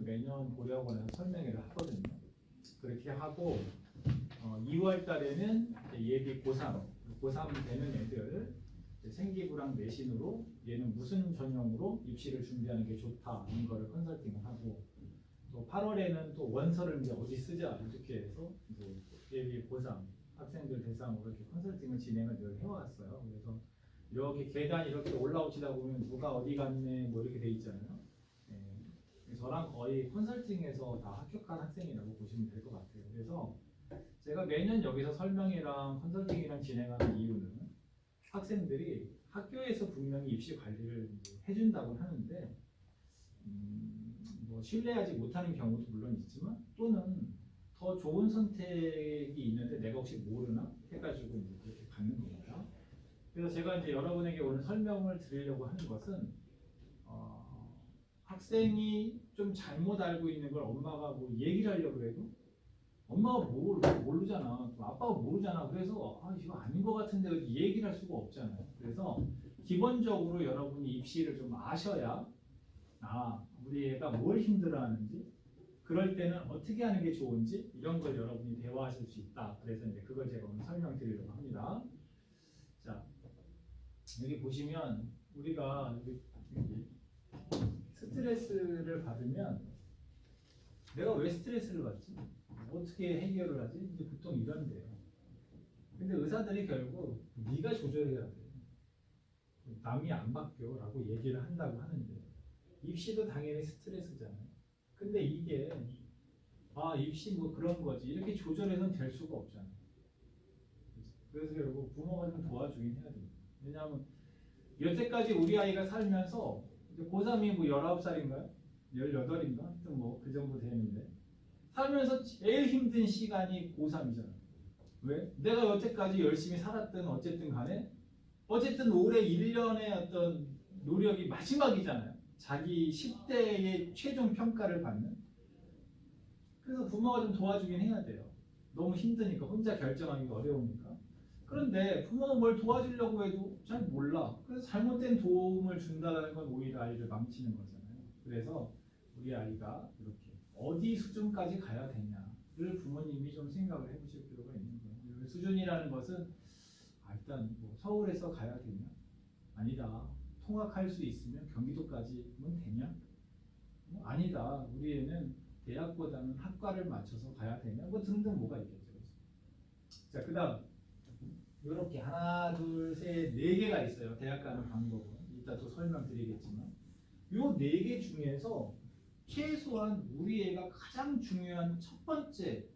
매년 보려고 해서 설명회를 하거든요. 그렇게 하고 2월 달에는 예비 고3 되는 애들 생기부랑 내신으로 얘는 무슨 전형으로 입시를 준비하는 게 좋다 하는 거를 컨설팅을 하고, 또 8월에는 또 원서를 이제 어디 쓰자 이렇게 해서 이제 예비 고3 학생들 대상으로 이렇게 컨설팅을 진행을 늘 해왔어요. 그래서 이렇게 계단 이렇게 올라오시다 보면 누가 어디 갔네 뭐 이렇게 돼 있잖아요. 저랑 거의 컨설팅에서 다 합격한 학생이라고 보시면 될 것 같아요. 그래서 제가 매년 여기서 설명회랑 컨설팅이랑 진행하는 이유는 학생들이 학교에서 분명히 입시 관리를 해준다고 하는데 뭐 신뢰하지 못하는 경우도 물론 있지만, 또는 더 좋은 선택이 있는데 내가 혹시 모르나 해가지고 이제 그렇게 가는 겁니다. 그래서 제가 이제 여러분에게 오늘 설명을 드리려고 하는 것은 학생이 좀 잘못 알고 있는 걸 엄마가 뭐 얘기를 하려고 해도 엄마가 모르잖아. 아빠가 모르잖아. 그래서 이거 아닌 것 같은데 얘기를 할 수가 없잖아요. 그래서 기본적으로 여러분이 입시를 좀 아셔야 우리 애가 뭘 힘들어하는지, 그럴 때는 어떻게 하는 게 좋은지 이런 걸 여러분이 대화하실 수 있다. 그래서 이제 그걸 제가 오늘 설명드리려고 합니다. 자, 여기 보시면 우리가 스트레스를 받으면 내가 왜 스트레스를 받지? 어떻게 해결을 하지? 이제 보통 이런데요. 근데 의사들이 결국 네가 조절해야 돼. 남이 안 바뀌어 라고 얘기를 한다고 하는데, 입시도 당연히 스트레스잖아요. 근데 이게 입시 뭐 그런 거지 이렇게 조절해서는 될 수가 없잖아요. 그래서 결국 부모가 좀 도와주긴 해야 됩니다. 왜냐하면 여태까지 우리 아이가 살면서 고3이 뭐 19살인가요? 18인가? 하여튼 뭐 그 정도 되는데 살면서 제일 힘든 시간이 고3이잖아요. 왜? 내가 여태까지 열심히 살았든 어쨌든 간에 어쨌든 올해 1년의 어떤 노력이 마지막이잖아요. 자기 10대의 최종 평가를 받는. 그래서 부모가 좀 도와주긴 해야 돼요. 너무 힘드니까, 혼자 결정하기가 어려우니까. 그런데 부모가 뭘 도와주려고 해도 잘 몰라. 그래서 잘못된 도움을 준다는 건 오히려 아이를 망치는 거잖아요. 그래서 우리 아이가 이렇게 어디 수준까지 가야 되냐를 부모님이 좀 생각을 해보실 필요가 있는 거예요. 수준이라는 것은 일단 뭐 서울에서 가야 되냐? 아니다. 통학할 수 있으면 경기도까지면 되냐? 아니다. 우리 애는 대학보다는 학과를 맞춰서 가야 되냐? 뭐 등등 뭐가 있겠죠. 자, 그 다음 이렇게 하나, 둘, 셋, 네 개가 있어요. 대학 가는 방법은 이따 또 설명드리겠지만, 요 네 개 중에서 최소한 우리 애가 가장 중요한 첫 번째는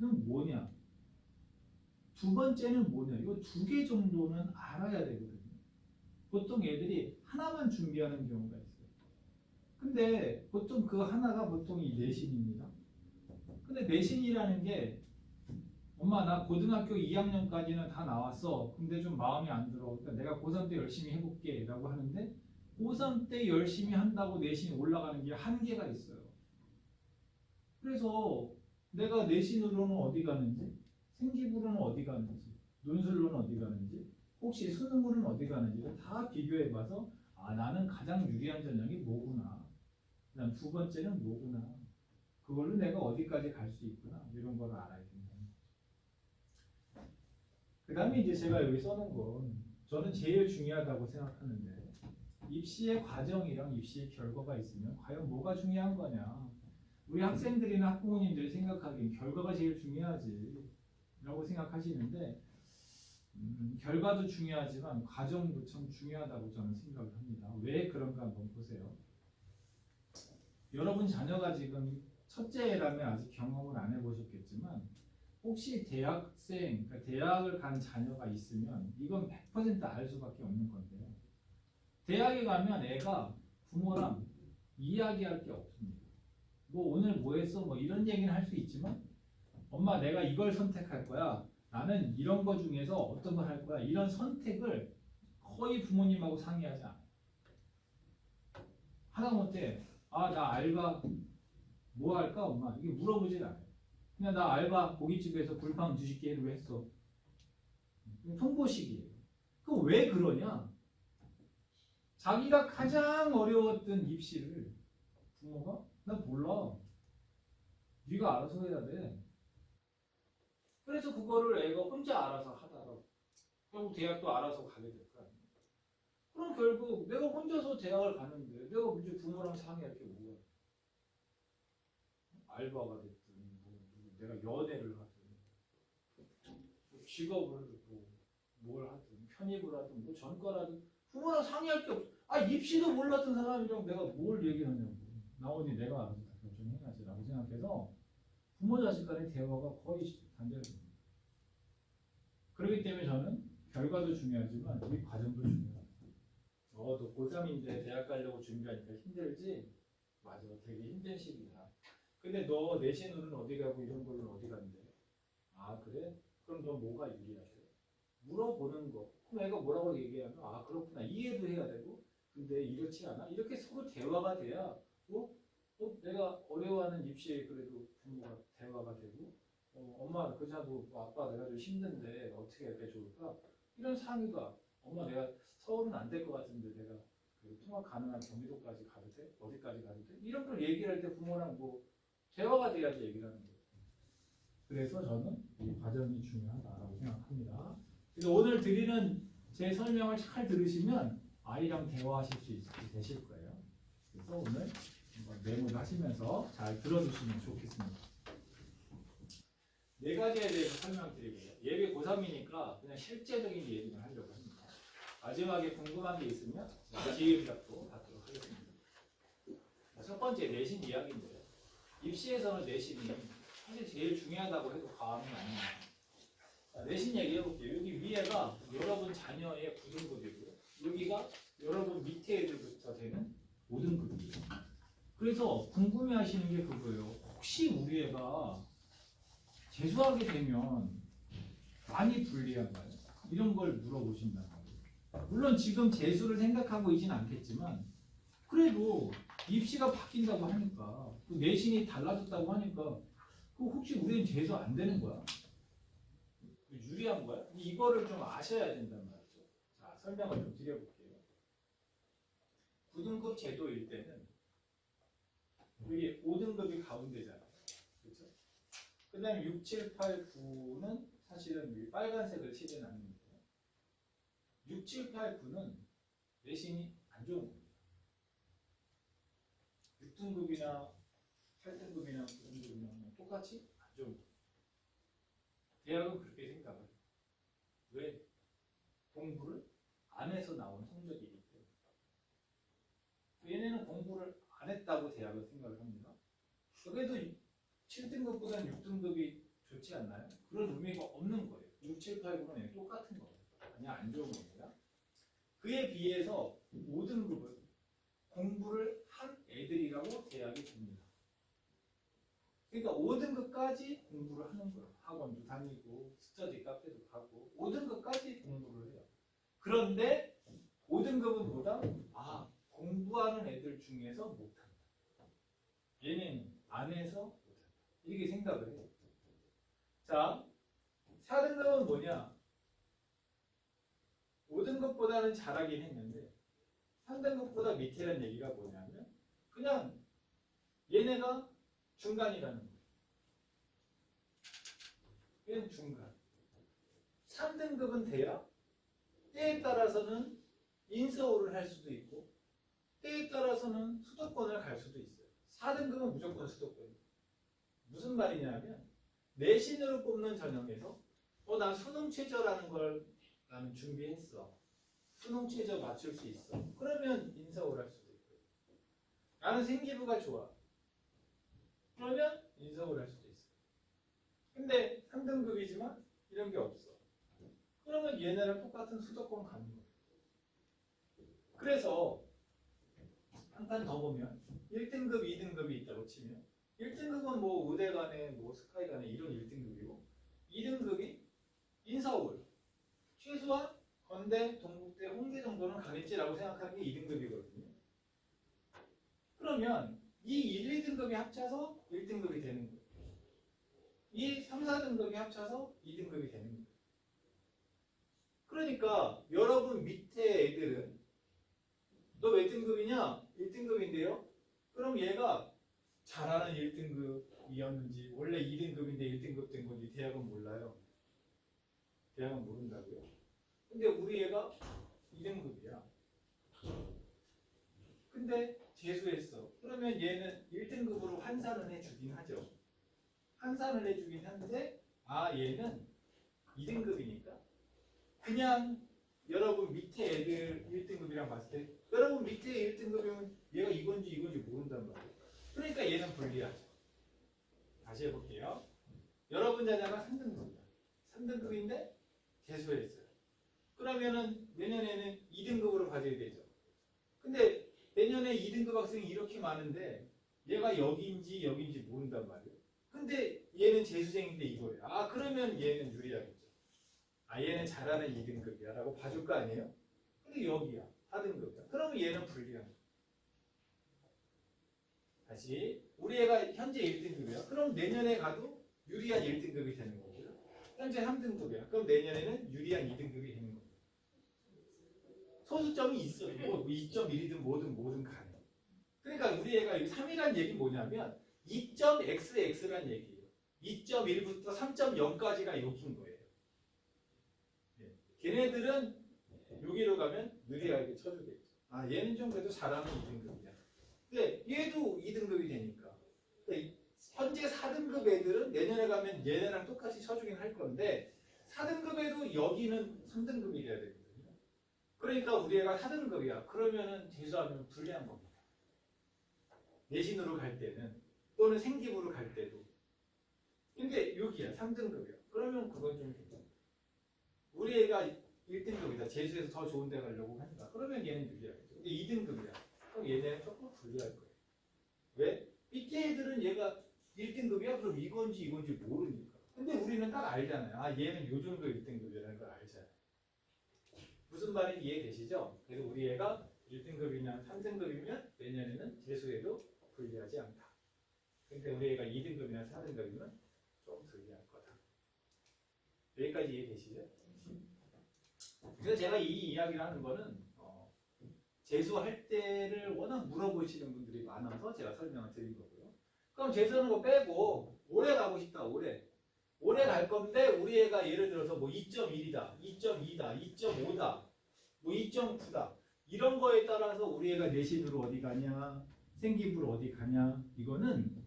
뭐냐, 두 번째는 뭐냐, 이 두 개 정도는 알아야 되거든요. 보통 애들이 하나만 준비하는 경우가 있어요. 근데 보통 그 하나가 보통 이 내신입니다. 근데 내신이라는 게 엄마 나 고등학교 2학년까지는 다 나왔어. 근데 좀 마음이 안 들어. 그러니까 내가 고3 때 열심히 해볼게 라고 하는데, 고3 때 열심히 한다고 내신이 올라가는 게 한계가 있어요. 그래서 내가 내신으로는 어디 가는지, 생기부로는 어디 가는지, 논술로는 어디 가는지, 혹시 수능으로는 어디 가는지를 다 비교해봐서 나는 가장 유리한 전형이 뭐구나, 그다음 두 번째는 뭐구나, 그걸로 내가 어디까지 갈 수 있구나, 이런 걸 알아야 된다. 그 다음에 이제 제가 여기 써놓은 건 저는 제일 중요하다고 생각하는데, 입시의 과정이랑 입시의 결과가 있으면 과연 뭐가 중요한 거냐. 우리 학생들이나 학부모님들이 생각하기엔 결과가 제일 중요하지 라고 생각하시는데, 결과도 중요하지만 과정도 참 중요하다고 저는 생각을 합니다. 왜 그런가 한번 보세요. 여러분 자녀가 지금 첫째라면 아직 경험을 안 해보셨겠지만, 혹시 대학생, 그러니까 대학을 간 자녀가 있으면 이건 100% 알 수밖에 없는 건데요. 대학에 가면 애가 부모랑 이야기할 게 없습니다. 뭐 오늘 뭐 했어? 뭐 이런 얘기는 할 수 있지만, 엄마 내가 이걸 선택할 거야. 나는 이런 거 중에서 어떤 걸 할 거야. 이런 선택을 거의 부모님하고 상의하지 않아요. 하다못해 나 알바 뭐 할까 엄마? 이게 물어보질 않아요. 그냥 나 알바 고깃집에서 불판 20개로 했어. 통보식이에요. 그거 왜 그러냐? 자기가 가장 어려웠던 입시를 부모가 난 몰라. 네가 알아서 해야 돼. 그래서 그거를 애가 혼자 알아서 하다가 결국 대학도 알아서 가게 될 거야. 그럼 결국 내가 혼자서 대학을 가는데 내가 문제 부모랑 상의할 게 뭐야? 알바가 됐든 뭐 내가 연애를 하든 뭐 직업을 뭘 하든 편입을 하든 뭐 전과라든 부모랑 상의할 게 없어. 아 입시도 몰랐던 사람이랑 내가 뭘 얘기하냐고. 나오니 내가 알아서 다 결정해야지 라고 생각해서 부모 자식 간의 대화가 거의 단절됩니다. 그렇기 때문에 저는 결과도 중요하지만 이 과정도 중요해요. 너 고3인데 대학 가려고 준비하니까 힘들지? 맞아, 되게 힘든 시기야. 근데 너 내신으로는 어디 가고 이런 걸로는 어디 간대? 아 그래? 그럼 너 뭐가 유리하대? 물어보는 거. 그럼 애가 뭐라고 얘기하면 아 그렇구나 이해도 해야 되고 근데 이렇지 않아? 이렇게 서로 대화가 돼야 내가 어려워하는 입시에 그래도 부모가 대화가 되고 엄마 그자도 아빠 내가 좀 힘든데 어떻게 할게 좋을까? 이런 상의가 엄마 내가 서울은 안 될 것 같은데 내가 그 통학 가능한 경기도까지 가도 돼? 어디까지 가도 돼? 이런 걸 얘기를 할 때 부모랑 뭐 대화가 돼야지 얘기를 하는 거예요. 그래서 저는 이 과정이 중요하다고 생각합니다. 그래서 오늘 드리는 제 설명을 잘 들으시면 아이랑 대화하실 수 있게 되실 거예요. 그래서 오늘 메모를 하시면서 잘 들어주시면 좋겠습니다. 네 가지에 대해서 설명드리고요. 예비 고3이니까 그냥 실제적인 얘기만 하려고 합니다. 마지막에 궁금한 게 있으면 기회비답도 받도록 하겠습니다. 첫 번째 내신 이야기인데요. 입시에서는 내신이 사실 제일 중요하다고 해도 과언이 아닙니다. 내신 얘기해 볼게요. 여기 위에가 여러분 자녀의 9등급이고요. 여기가 여러분 밑에 애들부터 되는 5등급이에요. 그래서 궁금해 하시는 게 그거예요. 혹시 우리 애가 재수하게 되면 많이 불리한가요? 이런 걸 물어보신다는 거예요. 물론 지금 재수를 생각하고 있지는 않겠지만 그래도 입시가 바뀐다고 하니까 그 내신이 달라졌다고 하니까 그 혹시 우리는 재수 안 되는 거야? 유리한 거야? 이거를 좀 아셔야 된단 말이죠. 자, 설명을 좀 드려볼게요. 9등급 제도일 때는 여기 5등급이 가운데잖아요. 그렇죠? 그 다음에 6, 7, 8, 9는 사실은 여기 빨간색을 칠해놨는데 6, 7, 8, 9는 내신이 안 좋은 겁니다. 6등급이나 8등급이나 9등급이나 똑같이 안 좋은 겁니다. 대학은 그렇게 생각을 해요. 왜? 공부를 안 해서 나온 성적이기 때문에. 얘네는 공부를 안 했다고 대학은 생각을 합니다. 그래도 7등급보다는 6등급이 좋지 않나요? 그런 의미가 없는 거예요. 6, 7, 8, 9는 똑같은 거예요. 그냥 안 좋은 겁니다. 그에 비해서 5등급은 공부를 한 애들이라고 대학이 봅니다. 그러니까 5등급까지 공부를 하는 거예요. 학원도 다니고 스터디 카페도 가고 5등급까지 공부를 해요. 그런데 5등급은 뭐다? 공부하는 애들 중에서 못한다. 얘는 안 해서 못한다. 이렇게 생각을 해요. 자, 4등급은 뭐냐? 5등급보다는 잘하긴 했는데 3등급보다 밑이라는 얘기가 뭐냐면 그냥 얘네가 중간이라는 거예요. 얘는 중간. 3등급은 돼야 때에 따라서는 인서울을 할 수도 있고 때에 따라서는 수도권을 갈 수도 있어요. 4등급은 무조건 수도권이에요. 무슨 말이냐면 내신으로 뽑는 전형에서 난 수능 최저라는 걸 나는 준비했어. 수능 최저 맞출 수 있어. 그러면 인서울 할 수도 있고 나는 생기부가 좋아. 그러면 인서울 할 수도 있어요. 근데 3등급이지만 이런 게 없어. 그러면 얘네랑 똑같은 수도권 가는 거예요. 그래서 한 칸 더 보면 1등급, 2등급이 있다고 치면 1등급은 뭐 의대간에 뭐 스카이간에 이런 1등급이고 2등급이 인서울, 최소한 건대, 동국대, 홍대 정도는 가겠지라고 생각하는 게 2등급이거든요. 그러면 이 1, 2등급이 합쳐서 1등급이 되는 거예요. 이 3, 4등급이 합쳐서 2등급이 되는 거예요. 그러니까 여러분 밑에 애들은 너 몇 등급이냐? 1등급인데요? 그럼 얘가 잘하는 1등급이었는지 원래 2등급인데 1등급 된 건지 대학은 몰라요. 대학은 모른다고요. 근데 우리 애가 2등급이야. 근데 재수했어. 그러면 얘는 1등급으로 환산을 해주긴 하죠. 환산을 해주긴 하는데 얘는 2등급이니까 그냥 여러분 밑에 애들 1등급이랑 봤을 때 여러분 밑에 1등급이면 얘가 이건지 이건지 모른단 말이에요. 그러니까 얘는 불리하죠. 다시 해볼게요. 여러분 자녀가 3등급이야. 3등급인데 재수했어요. 그러면은 내년에는 2등급으로 가져야 되죠. 근데 내년에 2등급 학생이 이렇게 많은데 얘가 여기인지 여기인지 모른단 말이에요. 근데 얘는 재수생인데 이거예요. 그러면 얘는 유리하겠죠. 얘는 잘하는 2등급이야 라고 봐줄 거 아니에요? 근데 여기야. 4등급이야. 그러면 얘는 불리한 거야. 다시 우리 애가 현재 1등급이야. 그럼 내년에 가도 유리한 1등급이 되는 거고요. 현재 3등급이야. 그럼 내년에는 유리한 2등급이 되는 거예요. 소수점이 있어요. 뭐 2.1이든 뭐든 간에. 그러니까 우리 애가 3이라는 얘기는 뭐냐면 2.xx란 얘기예요. 2.1부터 3.0까지가 여기인 거예요. 걔네들은 여기로 가면 유리하게 쳐주겠죠. 얘는 좀 그래도 잘하는 2등급이야. 근데 얘도 2등급이 되니까. 그러니까 현재 4등급 애들은 내년에 가면 얘네랑 똑같이 쳐주긴 할 건데 4등급에도 여기는 3등급이 돼야 되거든요. 그러니까 우리 애가 4등급이야. 그러면은 재수하면 불리한 겁니다. 내신으로 갈 때는 또는 생기부로 갈 때도. 근데 여기야 3등급이야. 그러면 그건 좀 괜찮아. 우리 애가 1등급이다. 재수해서 더 좋은 데 가려고 한다. 그러면 얘는 유리하겠죠. 근데 2등급이야. 그럼 얘네는 조금 불리할 거예요. 왜? 밑에 애들은 얘가 1등급이야? 그럼 이건지 모르니까. 근데 우리는 딱 알잖아요. 얘는 요 정도 1등급이라는 걸 알잖아요. 무슨 말인지 이해되시죠? 그래서 우리 애가 1등급이나 3등급이면 내년에는 재수해도 불리하지 않다. 근데 우리 애가 2등급이나 4등급이면 좀 불리할 거다. 여기까지 이해되시죠? 그래서 제가 이 이야기를 하는 거는 재수할 때를 워낙 물어보시는 분들이 많아서 제가 설명을 드린 거고요. 그럼 재수하는 거 빼고 올해 가고 싶다. 올해 갈 건데 우리 애가 예를 들어서 뭐 2.1이다, 2.2다, 2.5다, 뭐 2.9다 이런 거에 따라서 우리 애가 내신으로 어디 가냐, 생기부로 어디 가냐 이거는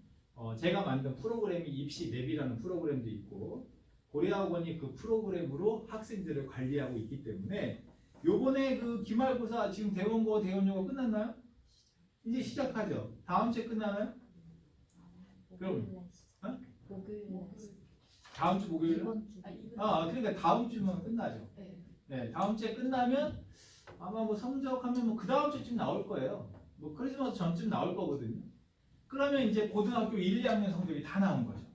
제가 만든 프로그램이 입시랩이라는 프로그램도 있고 고려학원이 그 프로그램으로 학생들을 관리하고 있기 때문에 요번에 그 기말고사 지금 대원고 대원여고 끝났나요? 이제 시작하죠. 다음 주에 끝나나요? 그럼 다음 주 목요일? 그러니까 다음 주면 끝나죠. 네, 다음 주에 끝나면 아마 뭐 성적하면 뭐 그 다음 주쯤 나올 거예요. 뭐 크리스마스 전쯤 나올 거거든요. 그러면 이제 고등학교 1, 2학년 성적이 다 나온 거죠.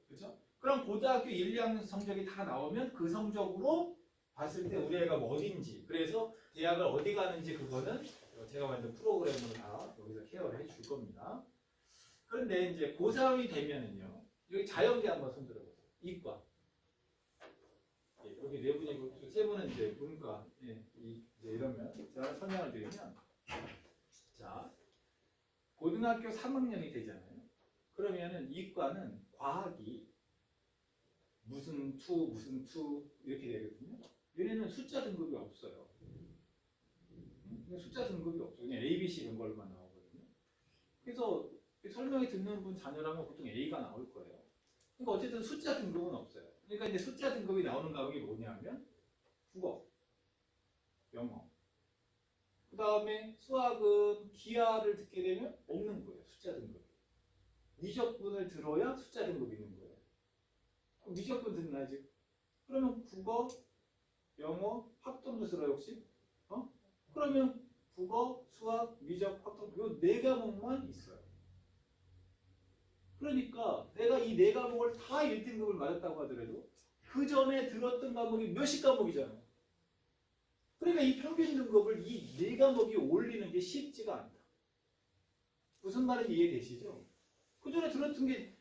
그렇죠? 그럼 고등학교 1, 2학년 성적이 다 나오면 그 성적으로 봤을 때 우리 애가 뭐 어딘지, 그래서 대학을 어디 가는지 그거는 제가 만든 프로그램으로 다 여기서 케어를 해줄 겁니다. 그런데 이제 고3이 되면은요, 여기 자연계 한번 손들어보세요. 이과. 여기 네 분이고 세 분은 이제 문과. 이제 이러면 제가 설명을 드리면, 자, 고등학교 3학년이 되잖아요. 그러면은 이과는 과학이 무슨 투 이렇게 되거든요. 얘네는 숫자 등급이 없어요. 숫자 등급이 없어요. 그냥 A, B, C 이런 걸만 나오거든요. 그래서 설명이 듣는 분 자녀라면 보통 A가 나올 거예요. 그러니까 어쨌든 숫자 등급은 없어요. 그러니까 이제 숫자 등급이 나오는 과목이 뭐냐면 국어, 영어. 그 다음에 수학은 기하를 듣게 되면 없는 거예요. 숫자 등급이. 미적분을 들어야 숫자 등급이 있는 거예요. 그럼 미적분 듣나지? 그러면 국어, 영어, 학점도 들어요 혹시? 그러면 국어, 수학, 미적, 학점 이 네 과목만 있어요. 그러니까 내가 이 네 과목을 다 1등급을 맞았다고 하더라도 그 전에 들었던 과목이 몇십 과목이잖아요. 그러니까 이 평균 등급을 이 네 과목이 올리는 게 쉽지가 않다. 무슨 말인지 이해되시죠? 그 전에 들었던 게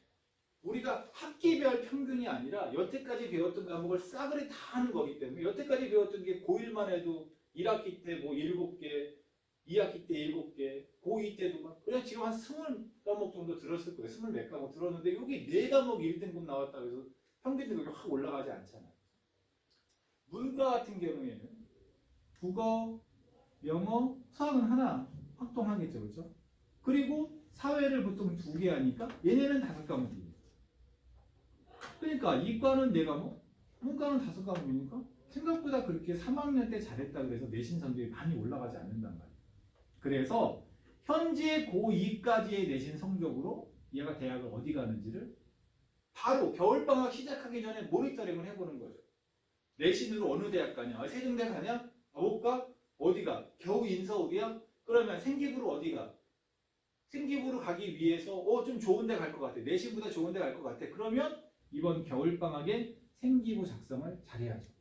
우리가 학기별 평균이 아니라 여태까지 배웠던 과목을 싸그리 다 하는 거기 때문에 여태까지 배웠던 게 고1만 해도 1학기 때 뭐 7개, 2학기 때 7개, 고2 때도 막 그냥 지금 한 20과목 정도 들었을 거예요. 20 몇 과목 들었는데 여기 4과목 1등급 나왔다고 해서 평균 등급이 확 올라가지 않잖아요. 문과 같은 경우에는 국어, 영어, 수학은 하나 확동하겠죠. 그렇죠? 그리고 사회를 보통 2개 하니까 얘네는 5과목이에요. 그러니까 이과는 4과목, 문과는 5과목이니까 생각보다 그렇게 3학년 때 잘했다 그래서 내신 성적이 많이 올라가지 않는단 말이에요. 그래서 현재 고2까지의 내신 성적으로 얘가 대학을 어디 가는지를 바로 겨울방학 시작하기 전에 모니터링을 해보는 거죠. 내신으로 어느 대학 가냐? 세종대 가냐? 못 가? 어디가? 겨우 인서울이야? 그러면 생기부로 어디가? 생기부로 가기 위해서 좀 좋은 데 갈 것 같아. 내신보다 좋은 데 갈 것 같아. 그러면 이번 겨울방학에 생기부 작성을 잘해야죠.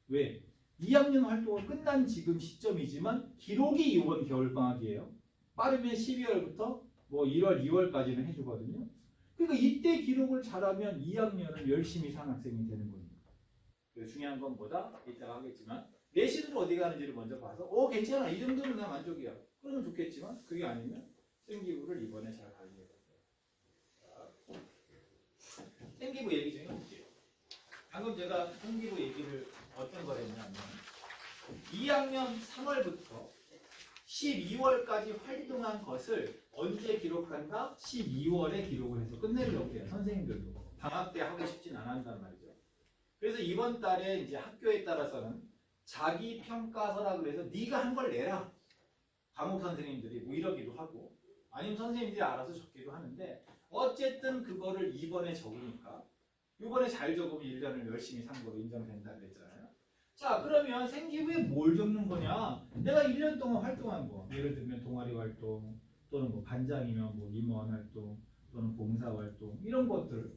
왜? 2학년 활동을 끝난 지금 시점이지만 기록이 이번 겨울방학이에요. 빠르면 12월부터 뭐 1월, 2월까지는 해주거든요. 그러니까 이때 기록을 잘하면 2학년은 열심히 산 학생이 되는 겁니다. 중요한 건 뭐다? 이따가 하겠지만 내신으로 어디 가는지를 먼저 봐서 괜찮아. 이 정도는 나 만족이야. 그러면 좋겠지만 그게 아니면 생기부를 이번에 잘 관리해야 돼요. 생기부 얘기 좀 해볼게요. 방금 제가 생기부 얘기를 어떤 걸 했냐면 2학년 3월부터 12월까지 활동한 것을 언제 기록한다? 12월에 기록을 해서 끝내려고 해요. 선생님들도. 방학 때 하고 싶진 않았단 말이죠. 그래서 이번 달에 이제 학교에 따라서는 자기 평가서라 그래서 네가 한 걸 내라. 과목 선생님들이 뭐 이러기도 하고 아니면 선생님들이 알아서 적기도 하는데 어쨌든 그거를 이번에 적으니까 이번에 잘 적으면 1년을 열심히 산 거로 인정된다 그랬잖아요. 자, 그러면 생기부에 뭘 적는 거냐? 내가 1년 동안 활동한 거. 예를 들면 동아리 활동 또는 뭐 반장이면 뭐 임원 활동 또는 봉사 활동 이런 것들.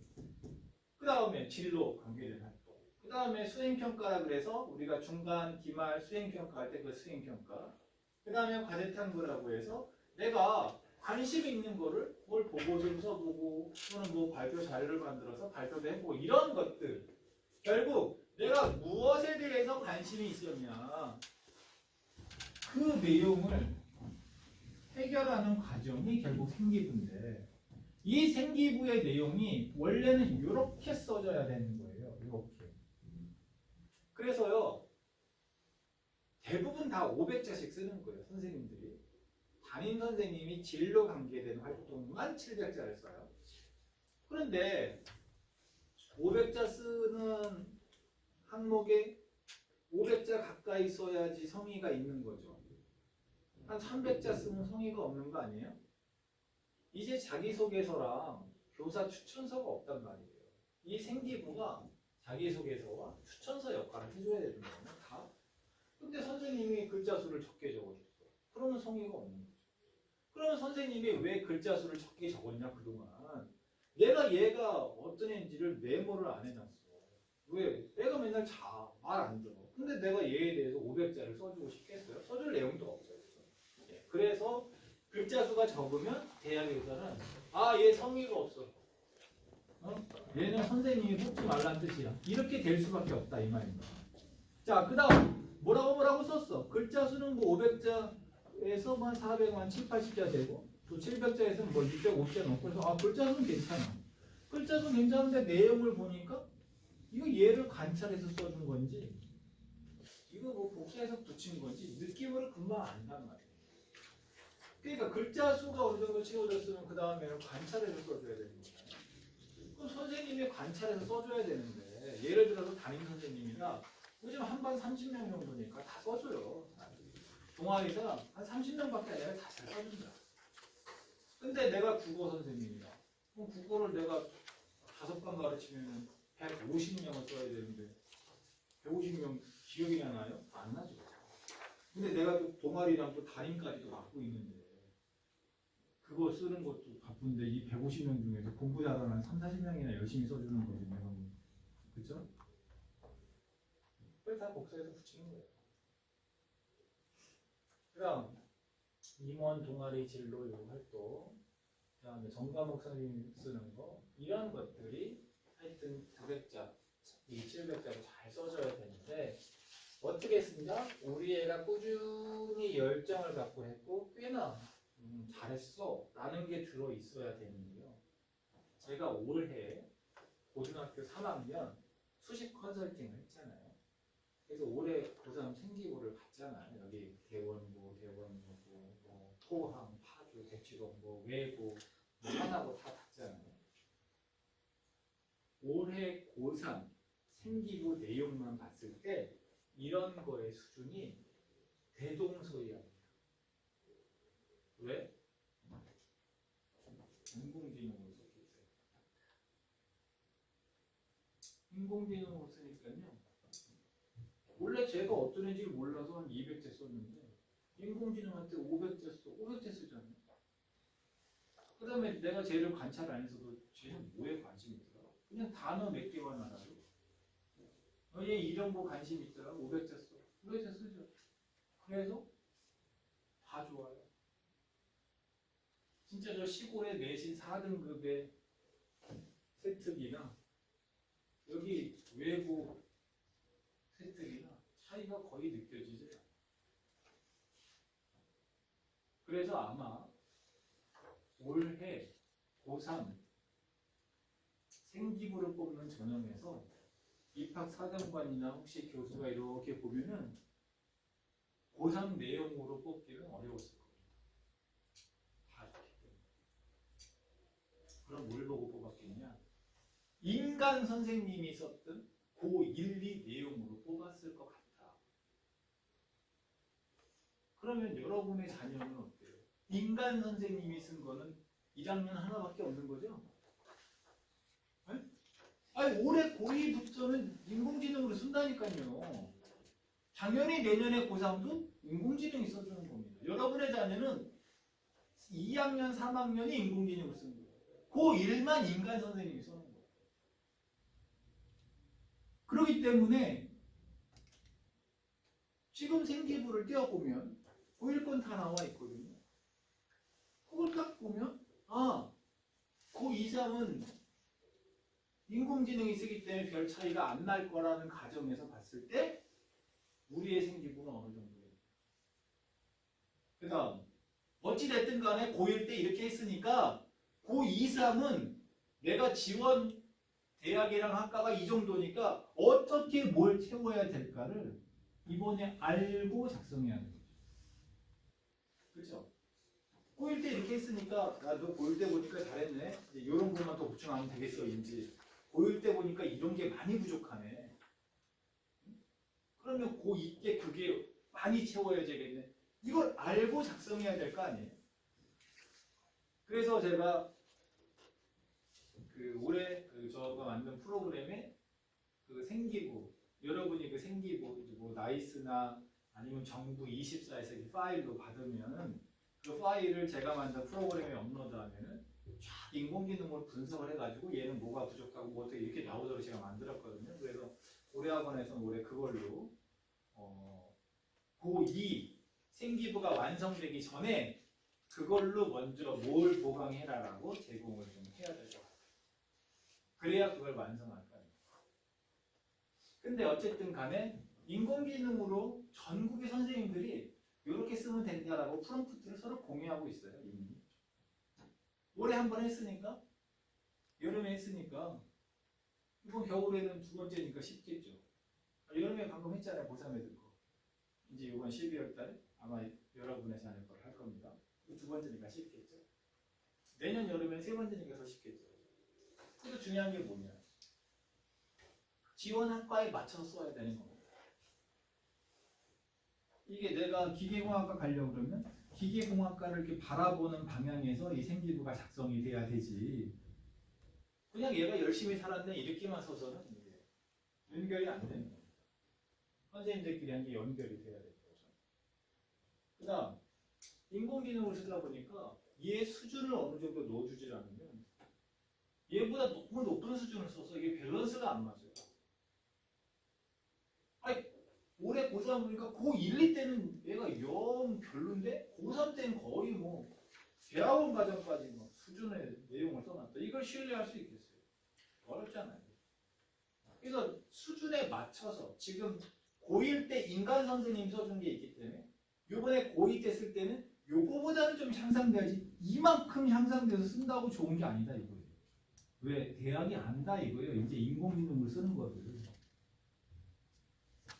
그 다음에 진로 관계된 활동. 그 다음에 수행평가라 그래서 우리가 중간, 기말 수행평가 할 때 그 수행평가. 그 다음에 과제탐구라고 해서 내가 관심 있는 거를 뭘 보고 좀 써보고 또는 뭐 발표 자료를 만들어서 발표도 해보고 이런 것들. 결국 내가 무엇에 대해서 관심이 있었냐 그 내용을 해결하는 과정이 결국 생기부인데 이 생기부의 내용이 원래는 이렇게 써져야 되는 거예요. 이렇게. 그래서요 대부분 다 500자씩 쓰는 거예요. 선생님들이. 담임 선생님이 진로 관계된 활동만 700자를 써요. 그런데 500자 쓰는 항목에 500자 가까이 써야지 성의가 있는 거죠. 한 300자 쓰면 성의가 없는 거 아니에요? 이제 자기소개서랑 교사 추천서가 없단 말이에요. 이 생기부가 자기소개서와 추천서 역할을 해줘야 되는 거는 다. 근데 선생님이 글자 수를 적게 적어줬어. 그러면 성의가 없는 거죠. 그러면 선생님이 왜 글자 수를 적게 적었냐 그동안. 내가 얘가 어떤 애인지를 메모를 안 해놨어. 왜? 애가 맨날 자. 말 안 들어. 근데 내가 얘에 대해서 500자를 써주고 싶겠어요? 써줄 내용도 없어요. 그래서 글자 수가 적으면 대학에서는 얘 성의가 없어. 얘는 선생님이 뽑지 말란 뜻이야. 이렇게 될 수밖에 없다 이 말입니다. 자, 그 다음 뭐라고 썼어? 글자 수는 뭐 500자에서 뭐 400만 7, 80자 되고 또 700자에서는 뭐 600, 500자 넘고 해서 글자 수는 괜찮아. 글자 수는 괜찮은데 내용을 보니까 이거 얘를 관찰해서 써준 건지 이거 뭐 복사해서 붙인 건지 느낌으로 금방 안단 말이에요. 그러니까 글자 수가 어느 정도 채워졌으면 그 다음에는 관찰해서 써줘야 되는 거잖아요. 그럼 선생님이 관찰해서 써줘야 되는데 예를 들어서 담임 선생님이나 요즘 한 반 30명 정도니까 다 써줘요. 동아리에서 한 30명밖에 아니라 다 잘 써준다. 근데 내가 국어 선생님이다. 그럼 국어를 내가 5반 가르치면 150명을 써야 되는데 150명 기억이 나나요? 안 나죠. 근데 내가 또 동아리랑 또 담임까지도 맡고 있는데 그거 쓰는 것도 바쁜데 이 150명 중에서 공부 잘하는 3, 40명이나 열심히 써주는 거지 내가 뭐. 그쵸? 그걸 다 복사해서 붙이는 거예요. 그 다음 임원 동아리 진로 요 활동 그 다음에 전과목 선생님 쓰는 거 이런 것들이 하여튼 900자, 이 700자로 잘 써줘야 되는데 어떻게 쓴다? 우리 애가 꾸준히 굉장히 열정을 갖고 했고 꽤나 잘했어 라는 게 들어있어야 되는데요. 제가 올해 고등학교 3학년 수십 컨설팅을 했잖아요. 그래서 올해 고3 생기부를 봤잖아요. 여기 대원고, 뭐 토항, 파주, 대치동, 뭐 외고, 뭐 하나고 다 봤잖아요. 올해 고3 생기부 내용만 봤을 때 이런 거의 수준이 대동소이합니다. 왜? 인공지능으로 썼기 때문에. 인공지능으로 쓰니까요. 원래 제가 어떤 애인지 몰라서 한 200제 썼는데 인공지능한테 500제 쓰잖아요. 그 다음에 내가 쟤를 관찰 안 했어도 쟤는 뭐에 관심이 있더라? 그냥 단어 몇 개만 알아도 얘 이런 거 관심 있더라? 500제 써. 500제 쓰죠. 그래서 다 좋아요. 진짜 저 시골에 내신 4등급의 세특이나 여기 외부 세특이나 차이가 거의 느껴지지 않아요. 그래서 아마 올해 고3 생기부를 뽑는 전형에서 입학 사정관이나 혹시 교수가 이렇게 보면은 고3 내용으로 뽑기는 어려웠을 겁니다. 다 좋기 때문에. 그럼 뭘 보고 뽑았겠냐? 인간 선생님이 썼던 고1, 2 내용으로 뽑았을 것 같다. 그러면 여러분의 자녀는 어때요? 인간 선생님이 쓴 거는 1학년 하나밖에 없는 거죠? 네? 아니 올해 고2부터는 인공지능으로 쓴다니까요. 당연히 내년에 고3도 인공지능이 써주는 겁니다. 여러분의 자녀는 2학년, 3학년이 인공지능을 쓰는 거예요. 고1만 인간 선생님이 쓰는 거예요. 그렇기 때문에 지금 생기부를 떼어보면 고1 건 다 나와 있거든요. 그걸 딱 보면 고2, 3은 인공지능이 쓰기 때문에 별 차이가 안 날 거라는 가정에서 봤을 때 우리의 생기부는 어느 정도예요. 그 다음 어찌됐든 간에 고1 때 이렇게 했으니까 고2, 3은 내가 지원 대학이랑 학과가 이 정도니까 어떻게 뭘 채워야 될까를 이번에 알고 작성해야 되는 거죠. 그렇죠? 고1 때 이렇게 했으니까 너 고1 때 보니까 잘했네. 이제 이런 것만 더 보충하면 되겠어. 인지 고1 때 보니까 이런 게 많이 부족하네. 그러면 고2 때 그게 많이 채워야 되겠네. 이걸 알고 작성해야 될 거 아니에요? 그래서 제가 그 올해 저가 만든 프로그램에 그 생기부, 여러분이 그 생기부 뭐 나이스나 아니면 정부 24에서 이 파일로 받으면은 그 파일을 제가 만든 프로그램에 업로드하면은 쫙 인공지능으로 분석을 해가지고 얘는 뭐가 부족하고 뭐 어떻게 이렇게 나오도록 제가 만들었거든요. 그래서 올해 학원에서는 올해 그걸로 고2 생기부가 완성되기 전에 그걸로 먼저 뭘 보강해라라고 제공을 좀 해야 되죠. 그래야 그걸 완성할 거예요. 근데 어쨌든 간에 인공지능으로 전국의 선생님들이 이렇게 쓰면 된다라고 프롬프트를 서로 공유하고 있어요. 이미. 올해 한 번 했으니까 여름에 했으니까 이번 겨울에는 두 번째니까 쉽겠죠. 여름에 방금 했잖아요. 고3 애들 거. 이제 이번 12월 달에 아마 여러분의 자녀 걸 할 겁니다. 두 번째니까 쉽겠죠. 내년 여름엔 세 번째니까 더 쉽겠죠. 그래도 중요한 게 뭐냐? 지원 학과에 맞춰서 써야 되는 겁니다. 이게 내가 기계공학과 가려고 그러면 기계공학과를 이렇게 바라보는 방향에서 이 생기부가 작성이 돼야 되지. 그냥 얘가 열심히 살았네 이렇게만 써서는 이게 연결이 안 되는 겁니다. 선생님들끼리 한 게 연결이 돼야 되는 거죠. 그 다음 인공지능을 쓰다 보니까 얘 수준을 어느 정도 넣어주질 않으면 얘보다 너무 높은 수준을 써서 이게 밸런스가 안 맞아요. 아니 올해 고3 보니까 고1, 2 때는 얘가 영 별론데 고3 때는 거의 뭐 대학원 과정까지 뭐 수준의 내용을 써놨다. 이걸 신뢰할 수 있겠어요? 어렵잖아요. 그래서 수준에 맞춰서 지금 고1 때 인간 선생님 써준 게 있기 때문에 요번에 고2 때 쓸 때는 요거보다는 좀 향상돼야지 이만큼 향상돼서 쓴다고 좋은 게 아니다 이거예요. 왜? 대학이 안다 이거예요. 이제 인공지능을 쓰는 거를.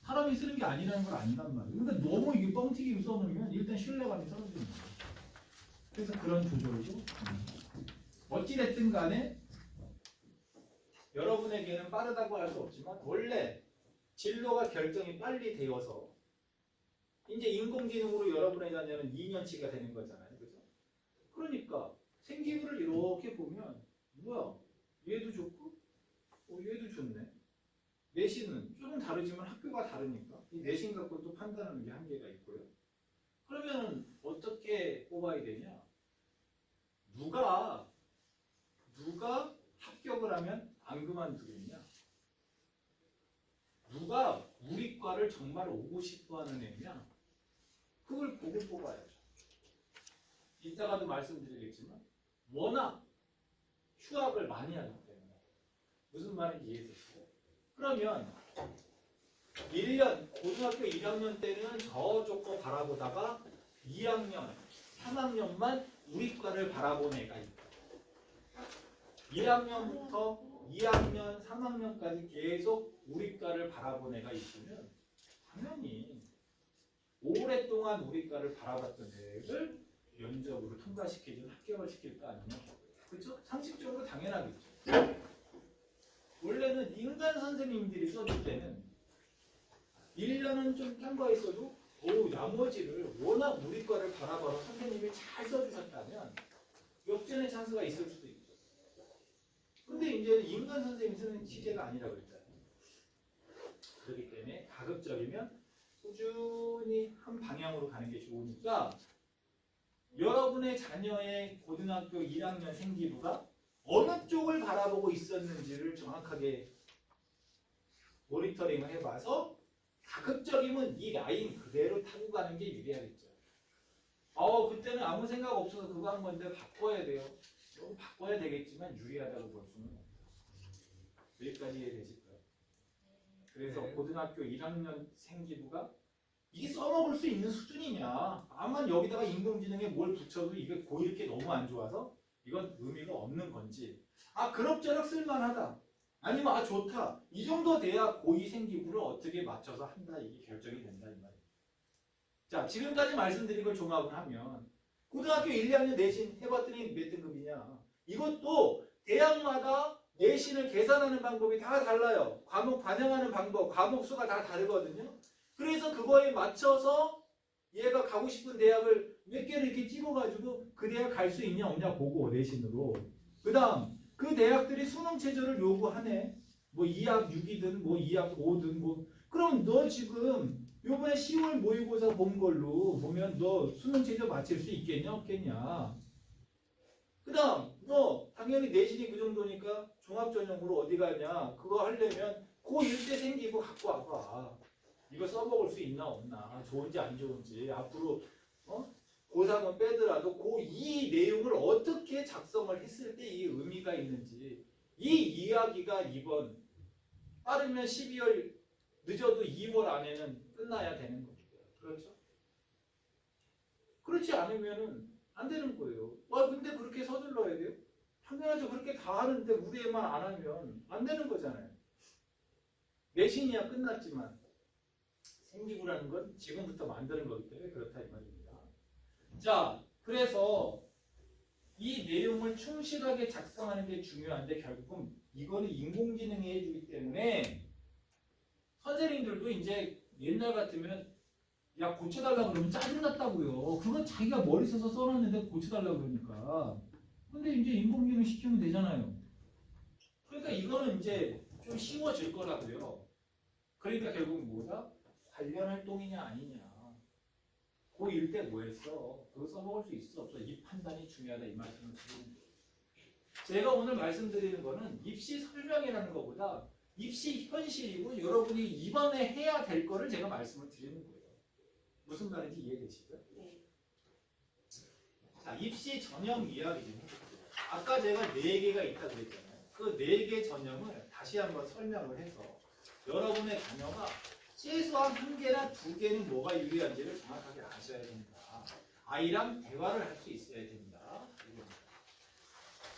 사람이 쓰는 게 아니라는 걸 안단 말이에요. 그러니까 너무 이게 뻥튀기로 써놓으면 일단 신뢰감이 떨어지는 거예요. 그래서 그런 조절도 어찌됐든 간에 여러분에게는 빠르다고 할 수 없지만 원래 진로가 결정이 빨리 되어서 이제 인공지능으로 여러분의 자녀는 2년치가 되는 거잖아요. 그죠? 그러니까 생기부를 이렇게 보면 뭐야? 얘도 좋고 얘도 좋네. 내신은 조금 다르지만 학교가 다르니까 이 내신 갖고 또 판단하는 게 한계가 있고요. 그러면 어떻게 뽑아야 되냐? 누가 합격을 하면 안 그만두겠냐? 누가 우리 과를 정말 오고 싶어하는 애냐? 그걸 보고 뽑아야죠. 이따가도 말씀드리겠지만 워낙 휴학을 많이 하기 때문에 무슨 말인지 이해되시죠? 그러면 1년, 고등학교 1학년 때는 저쪽 거 바라보다가 2학년, 3학년만 우리 과를 바라본 애가 있다. 1학년부터 2학년, 3학년까지 계속 우리 과를 바라본 애가 있으면 당연히 오랫동안 우리 과를 바라봤던 애를 면접으로 통과시키든 합격을 시킬 거 아니냐. 그렇죠? 상식적으로 당연하겠죠. 원래는 인간 선생님들이 써줄 때는 1년은 좀 참고했어도 나머지를 워낙 우리 과를 바라봐서 선생님이 잘 써주셨다면 역전의 찬스가 있을 수도 있죠. 근데 이제는 인간 선생님이 쓰는 시대가 아니라고 그랬잖아요. 그렇기 때문에 가급적이면 꾸준히 한 방향으로 가는 게 좋으니까 여러분의 자녀의 고등학교 1학년 생기부가 어느 쪽을 바라보고 있었는지를 정확하게 모니터링을 해봐서 가급적이면 이 라인 그대로 타고 가는 게 유리하겠죠. 그때는 아무 생각 없어서 그거 한 건데 바꿔야 돼요. 조금 바꿔야 되겠지만 유리하다고 볼 수는 없어요. 여기까지 이해되실까요? 그래서 고등학교 1학년 생기부가 이게 써먹을 수 있는 수준이냐. 아마 여기다가 인공지능에 뭘 붙여도 이게 고1 게 너무 안 좋아서 이건 의미가 없는 건지 그럭저럭 쓸만하다. 아니면 좋다. 이 정도 돼야 고2 생기부를 어떻게 맞춰서 한다. 이게 결정이 된다. 이 말이에요. 자, 지금까지 말씀드린 걸 종합을 하면 고등학교 1, 2학년 내신 해봤더니 몇 등급이냐. 이것도 대학마다 내신을 계산하는 방법이 다 달라요. 과목 반영하는 방법, 과목 수가 다 다르거든요. 그래서 그거에 맞춰서 얘가 가고 싶은 대학을 몇 개를 이렇게 찍어가지고 그 대학 갈 수 있냐 없냐 보고 내신으로. 그 다음 그 대학들이 수능 체제를 요구하네. 뭐 2학 6이든 뭐 2학 5든 뭐. 그럼 너 지금 요번에 10월 모의고사 본 걸로 보면 너 수능 체제 맞출 수 있겠냐 없겠냐. 그 다음 너 당연히 내신이 그 정도니까 종합전형으로 어디 가냐. 그거 하려면 고1 때 생기고 갖고 와봐. 이거 써먹을 수 있나 없나, 좋은지 안 좋은지, 앞으로 고3은 빼더라도 고2 내용을 어떻게 작성을 했을 때 이 의미가 있는지 이 이야기가 이번 빠르면 12월 늦어도 2월 안에는 끝나야 되는 겁니다. 그렇죠? 그렇지 않으면은 안 되는 거예요. 근데 그렇게 서둘러야 돼요? 당연하죠. 그렇게 다 하는데 우리 애만 안 하면 안 되는 거잖아요. 내신이야 끝났지만 생기부라는 건 지금부터 만드는 거기 때문에 그렇다 이 말입니다. 자, 그래서 이 내용을 충실하게 작성하는 게 중요한데 결국은 이거는 인공지능이 해주기 때문에 선생님들도 이제 옛날 같으면 야 고쳐달라고 그러면 짜증났다고요. 그건 자기가 머리 써서 써놨는데 고쳐달라고 그러니까. 근데 이제 인공지능 시키면 되잖아요. 그러니까 이거는 이제 좀 쉬워질 거라고요. 그러니까 결국 뭐다? 관련 활동이냐 아니냐. 고1 때 뭐 했어? 그거 써먹을 수 있어 없어? 이 판단이 중요하다 이 말씀을 드리는 거예요. 제가 오늘 말씀드리는 거는 입시 설명이라는 것보다 입시 현실이고 여러분이 이번에 해야 될 거를 제가 말씀을 드리는 거예요. 무슨 말인지 이해되시죠? 네. 자, 입시 전형 이야기 좀 해볼게요. 아까 제가 4개가 있다고 그랬잖아요. 그 4개 전형을 다시 한번 설명을 해서 여러분의 자녀가 최소한 한 개나 두 개는 뭐가 유리한지를 정확하게 아셔야 됩니다. 아이랑 대화를 할 수 있어야 됩니다.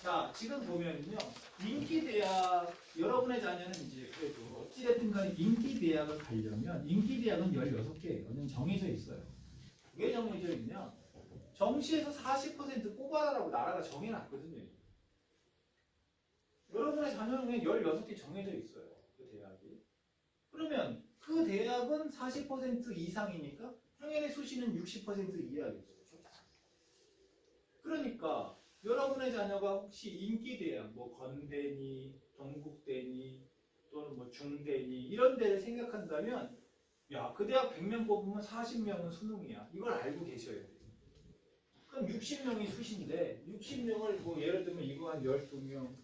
자, 지금 보면요. 인기대학, 여러분의 자녀는 이제 그래도 어찌됐든 간에 인기대학을 가려면 인기대학은 16개예요. 정해져 있어요. 왜 정해져 있냐? 정시에서 40% 뽑아라라고 나라가 정해놨거든요. 여러분의 자녀는 그냥 16개 정해져 있어요. 그 대학이. 그러면 그 대학은 40% 이상이니까 당연히 수시는 60% 이하겠죠. 그러니까 여러분의 자녀가 혹시 인기대학, 뭐 건대니, 동국대니, 또는 뭐 중대니 이런 데를 생각한다면 야, 그 대학 100명 뽑으면 40명은 수능이야. 이걸 알고 계셔야 돼요. 그럼 60명이 수시인데 60명을 뭐 예를 들면 이거 한 12명,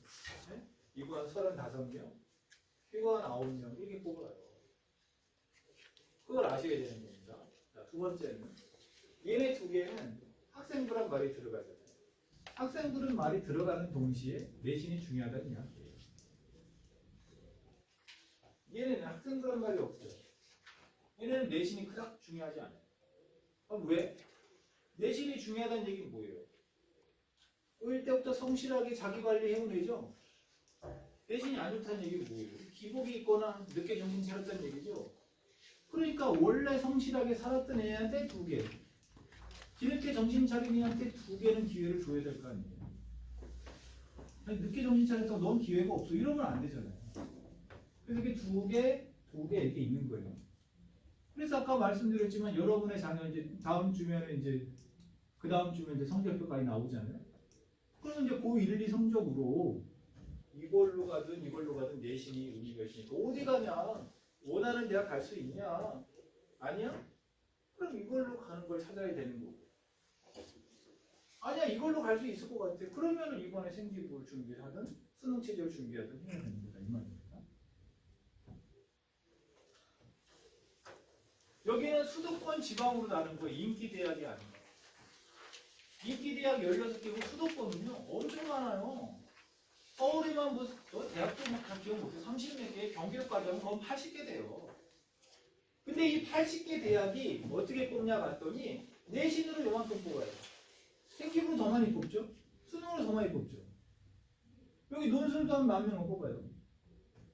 네? 이거 한 35명, 이거 한 9명 이렇게 뽑아요. 그걸 아셔야 되는 겁니다. 자, 두 번째는 얘네 두 개는 학생부란 말이 들어가잖아요. 학생들은 말이 들어가는 동시에 내신이 중요하다는 이야기예요. 얘네는 학생들은 말이 없어요. 얘네는 내신이 그닥 중요하지 않아요. 그럼 왜? 내신이 중요하다는 얘기는 뭐예요? 어릴 때부터 성실하게 자기관리 해온 애죠. 내신이 안 좋다는 얘기는 뭐예요? 기복이 있거나 늦게 정신 차렸다는 얘기죠. 그러니까 원래 성실하게 살았던 애한테 2개, 뒤늦게 정신 차린 애한테 2개는 기회를 줘야 될 거 아니에요. 아니, 늦게 정신 차렸다고 넌 기회가 없어 이러면 안 되잖아요. 그래서 이게 2개 이렇게 있는 거예요. 그래서 아까 말씀드렸지만 여러분의 자녀 이제 다음 주면 이제 그 다음 주면 이제 성적표까지 나오잖아요. 그러면 이제 고 1, 2 성적으로 이걸로 가든 내신이 의미가 있으니까 어디 가냐? 원하는 대학 갈 수 있냐? 아니야? 그럼 이걸로 가는 걸 찾아야 되는 거고. 아니야, 이걸로 갈 수 있을 것 같아. 그러면 이번에 생기부를 준비하든 수능 체제를 준비하든 해야 되는 거다 이 말입니다. 여기는 수도권 지방으로 나눈 거예요. 인기 대학이 아니고. 인기 대학 16개고 수도권은요 엄청 많아요. 서울에만 뭐 대학도 다 기억 못해 30몇 개, 경기도까지 하면 그건 80개 돼요. 근데 이 80개 대학이 어떻게 뽑냐 봤더니 내신으로 요만큼 뽑아요. 생기부로 더 많이 뽑죠. 수능으로 더 많이 뽑죠. 여기 논술도 한 10,000명 뽑아요.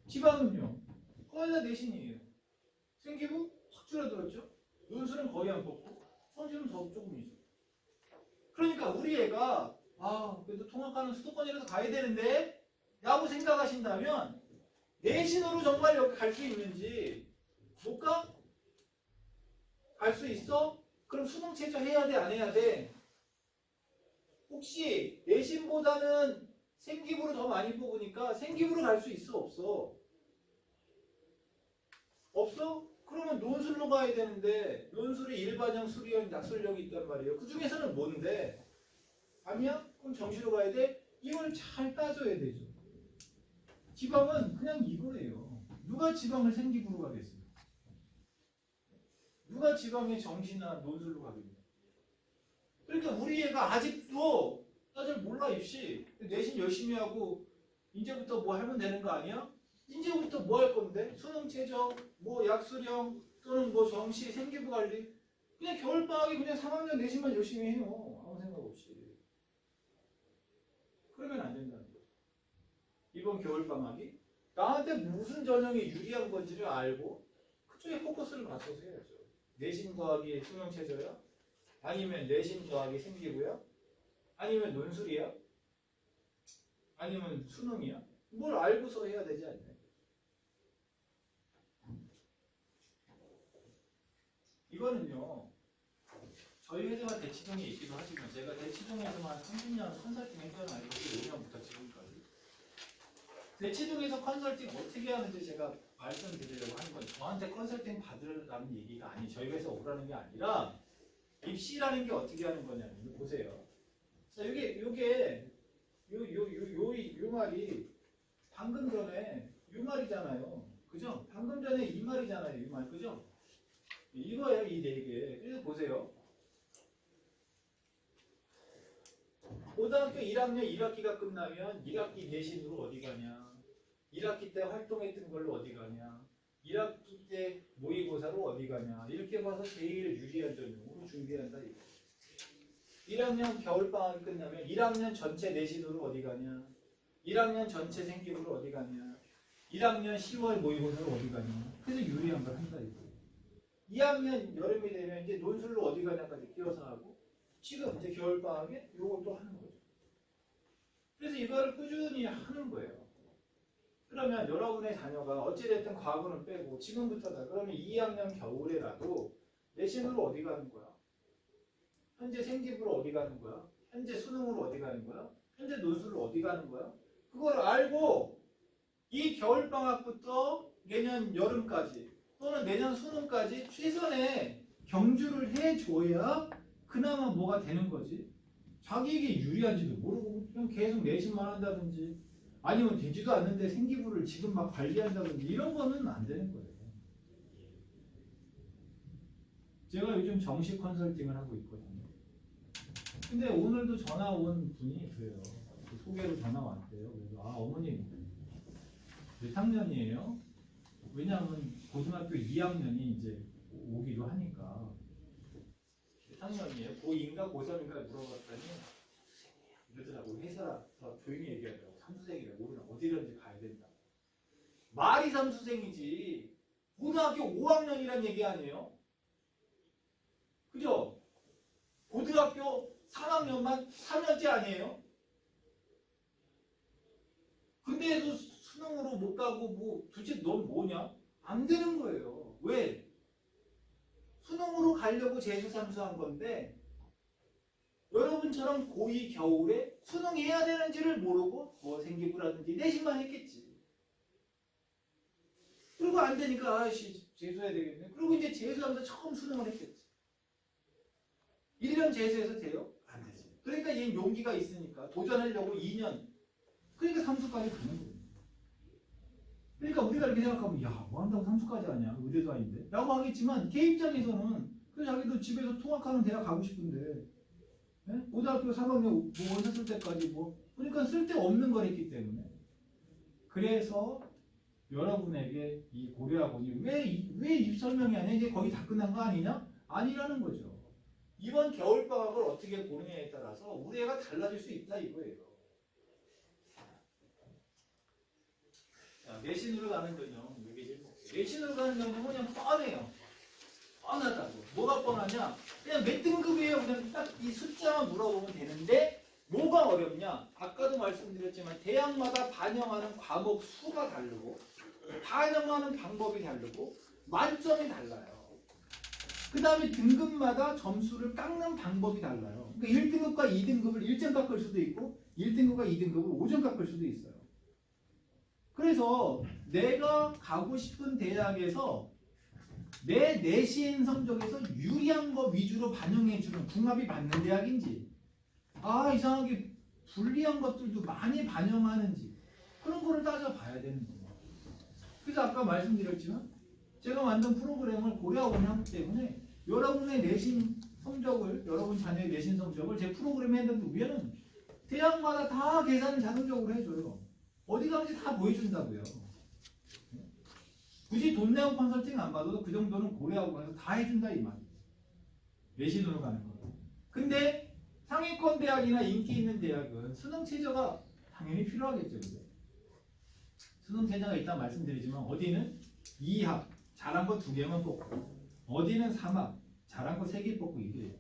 지방은요 거의 다 내신이에요. 생기부 확 줄어들었죠. 논술은 거의 안 뽑고 성질은 더 조금이죠. 그러니까 우리 애가 그래도 통합하는 수도권이라도 가야 되는데 라고 생각하신다면 내신으로 정말 여기 갈 수 있는지 못 가? 갈 수 있어? 그럼 수능 최저 해야 돼? 안 해야 돼? 혹시 내신보다는 생기부로 더 많이 뽑으니까 생기부로 갈 수 있어? 없어? 없어? 그러면 논술로 가야 되는데 논술이 일반형, 수리형, 약술형이 있단 말이에요. 그 중에서는 뭔데? 아니야? 그럼 정시로 가야 돼? 이걸 잘 따져야 되죠. 지방은 그냥 이거예요. 누가 지방을 생기부로 가겠어요? 누가 지방에 정시나 논술로 가겠냐? 그러니까 우리 애가 아직도 다들 몰라 입시. 내신 열심히 하고 이제부터 뭐 하면 되는 거 아니야? 이제부터 뭐 할 건데? 수능 최저, 뭐 약수령 또는 뭐 정시, 생기부 관리. 그냥 겨울방학에 그냥 3학년 내신만 열심히 해요. 아무 생각 없이. 그러면 안 된다는 거죠. 이번 겨울방학이 나한테 무슨 전형이 유리한 건지를 알고 그쪽에 포커스를 맞춰서 해야죠. 내신 더하기 수능 최저야? 아니면 내신 더하기 생기부야? 아니면 논술이야? 아니면 수능이야? 뭘 알고서 해야 되지 않나요? 이거는요. 저희 회사가 대치동에 있기도 하지만 제가 대치동에서만 30년 컨설팅 했잖아요. 5년부터 지금까지. 대치동에서 컨설팅 어떻게 하는지 제가 말씀드리려고 하는 건 저한테 컨설팅 받으라는 얘기가 아니 저희 회사 오라는 게 아니라 입시라는 게 어떻게 하는 거냐면 보세요. 자, 요게 요 말이 방금 전에 요 말이잖아요. 그죠? 방금 전에 이 말이잖아요. 이 말. 그죠? 이거예요. 이 네 개. 그래서 보세요. 고등학교 1학년 1학기가 끝나면 1학기 내신으로 어디 가냐? 1학기 때 활동했던 걸로 어디 가냐? 1학기 때 모의고사로 어디 가냐 이렇게 봐서 제일 유리한 전형으로 준비한다 이거. 1학년 겨울방학이 끝나면 1학년 전체 내신으로 어디 가냐 1학년 전체 생기부로 어디 가냐 1학년 10월 모의고사로 어디 가냐 그래서 유리한 걸 한다 이거. 2학년 여름이 되면 이제 논술로 어디 가냐까지 끼워서 하고 지금 이제 겨울방학에 요걸 또 하는 거죠. 그래서 이거를 꾸준히 하는 거예요. 그러면 여러분의 자녀가 어찌됐든 과거는 빼고 지금부터다. 그러면 2학년 겨울에라도 내신으로 어디 가는 거야? 현재 생기부로 어디 가는 거야? 현재 수능으로 어디 가는 거야? 현재 논술로 어디 가는 거야? 그걸 알고 이 겨울방학부터 내년 여름까지 또는 내년 수능까지 최선의 경주를 해줘야 그나마 뭐가 되는 거지. 자기에게 유리한지도 모르고 그냥 계속 내신만 한다든지 아니면 되지도 않는데 생기부를 지금 막 관리한다든지 이런 거는 안 되는 거예요. 제가 요즘 정시 컨설팅을 하고 있거든요. 근데 오늘도 전화 온 분이 그래요. 소개로 전화 왔대요. 그래서 아 어머님 몇 학년이에요? 왜냐하면 고등학교 2학년이 이제 오기도 하니까 몇 학년이에요? 고2인가 고3인가 물어봤더니 이러더라고. 회사라서 조용히 얘기하더라고. 삼수생이라 모르나 어디든지 가야 된다. 말이 삼수생이지 고등학교 5학년이란 얘기 아니에요? 그죠? 고등학교 3학년만 3년째 아니에요? 근데도 수능으로 못 가고 뭐 도대체 넌 뭐냐? 안 되는 거예요. 왜? 수능으로 가려고 재수삼수한 건데 여러분처럼 고2 겨울에 수능해야 되는지를 모르고 뭐 생기부라든지 내신만 했겠지. 그리고 안 되니까 아씨 재수해야 되겠네. 그리고 이제 재수하면서 처음 수능을 했겠지. 1년 재수해서 돼요? 안 되지. 그러니까 얘는 용기가 있으니까 도전하려고 2년. 그러니까 삼수까지 가는 거예요. 그러니까 우리가 이렇게 생각하면 야 뭐 한다고 삼수까지 하냐 의대도 아닌데 라고 하겠지만 걔 입장에서는 그 자기도 집에서 통학하는 대학 가고 싶은데 예? 고등학교 3학년 뭐 원서 쓸 때까지 뭐 그러니까 쓸데없는 걸 했기 때문에 그래서 여러분에게 이 고려학원이 왜 입설명이 아니야? 이제 거의 다 끝난 거 아니냐? 아니라는 거죠. 이번 겨울방학을 어떻게 보느냐에 따라서 우리 애가 달라질 수 있다 이거예요. 자, 내신으로 가는 전형 내신으로 가는 전형은 그냥 뻔해요. 뻔하다고. 뭐가 뻔하냐? 그냥 몇 등급이에요. 그냥 딱 이 숫자만 물어보면 되는데 뭐가 어렵냐? 아까도 말씀드렸지만 대학마다 반영하는 과목 수가 다르고 반영하는 방법이 다르고 만점이 달라요. 그 다음에 등급마다 점수를 깎는 방법이 달라요. 그러니까 1등급과 2등급을 1점 깎을 수도 있고 1등급과 2등급을 5점 깎을 수도 있어요. 그래서 내가 가고 싶은 대학에서 내 내신 성적에서 유리한 거 위주로 반영해주는 궁합이 맞는 대학인지 아 이상하게 불리한 것들도 많이 반영하는지 그런 거를 따져봐야 되는 거예요. 그래서 아까 말씀드렸지만 제가 만든 프로그램을 고려학원이 하기 때문에 여러분의 내신 성적을 여러분 자녀의 내신 성적을 제 프로그램에 해놓으면 대학마다 다 계산을 자동적으로 해줘요. 어디 가는지 다 보여준다고요. 굳이 돈 내고 컨설팅 안 받아도 그 정도는 고려학원에서 다 해준다 이 말이에요. 내신으로 가는 거. 근데 상위권 대학이나 인기 있는 대학은 수능 최저가 당연히 필요하겠죠. 근데. 수능 최저가 있다 말씀드리지만 어디는 2합 잘한 거 2개만 뽑고 어디는 3합 잘한 거 3개 뽑고 이래요.